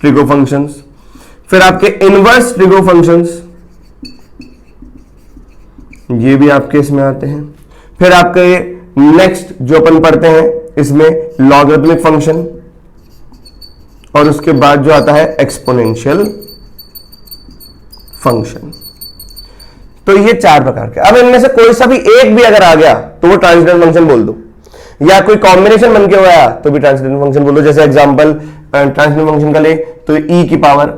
ट्रिगो फंक्शंस। फिर आपके इनवर्स ट्रिगो फंक्शंस, ये भी आपके इसमें आते हैं। फिर आपके नेक्स्ट जो अपन पढ़ते हैं इसमें लॉगरिथमिक फंक्शन, और उसके बाद जो आता है एक्सपोनेंशियल फंक्शन। तो ये 4 प्रकार के। अब इनमें से कोई सा भी एक भी अगर आ गया तो वो ट्रांसेंडेंटल फंक्शन बोल दो, या कोई कॉम्बिनेशन बन के आया तो भी ट्रांसेंडेंटल फंक्शन बोल दो। जैसे एग्जांपल ट्रांसेंडेंटल फंक्शन का ले तो e की पावर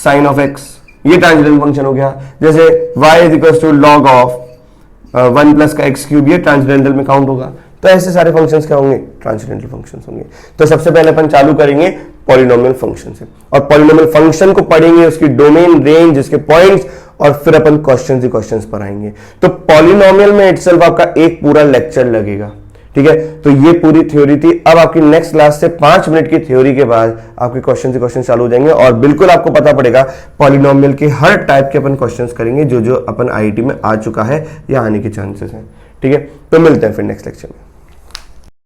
साइन ऑफ x, ये ट्रांसेंडेंटल फंक्शन हो गया। जैसे y is equal to log of 1 plus का x क्यूब, ये ट्रांसेंडेंटल में काउंट होगा। तो ऐसे सारे फंक्शंस क्या होंगे, ट्रांसेंडेंटल फंक्शंस होंगे। तो सबसे पहले अपन चालू करेंगे पॉलिनोमियल फंक्शन से, और पॉलिनोमियल फंक्शन को पढ़ेंगे, उसकी डोमेन, रेंज, उसके पॉइंट्स, और फिर अपन क्वेश्चंस ही क्वेश्चंस पढ़ाएंगे। तो पॉलिनोमियल में इटसेल्फ आपका एक पूरा लेक्चर लगेगा, ठीक है। तो ये पूरी थ्योरी थी। अब आपकी नेक्स्ट क्लास से 5 मिनट की थ्योरी के बाद आपके क्वेश्चन से क्वेश्चन चालू हो जाएंगे, और बिल्कुल आपको पता पड़ेगा पॉलिनोमियल के हर टाइप के अपन क्वेश्चंस करेंगे जो जो अपन आईआईटी में आ चुका है या आने के चांसेस हैं, ठीक है। तो मिलते हैं फिर नेक्स्ट लेक्चर में।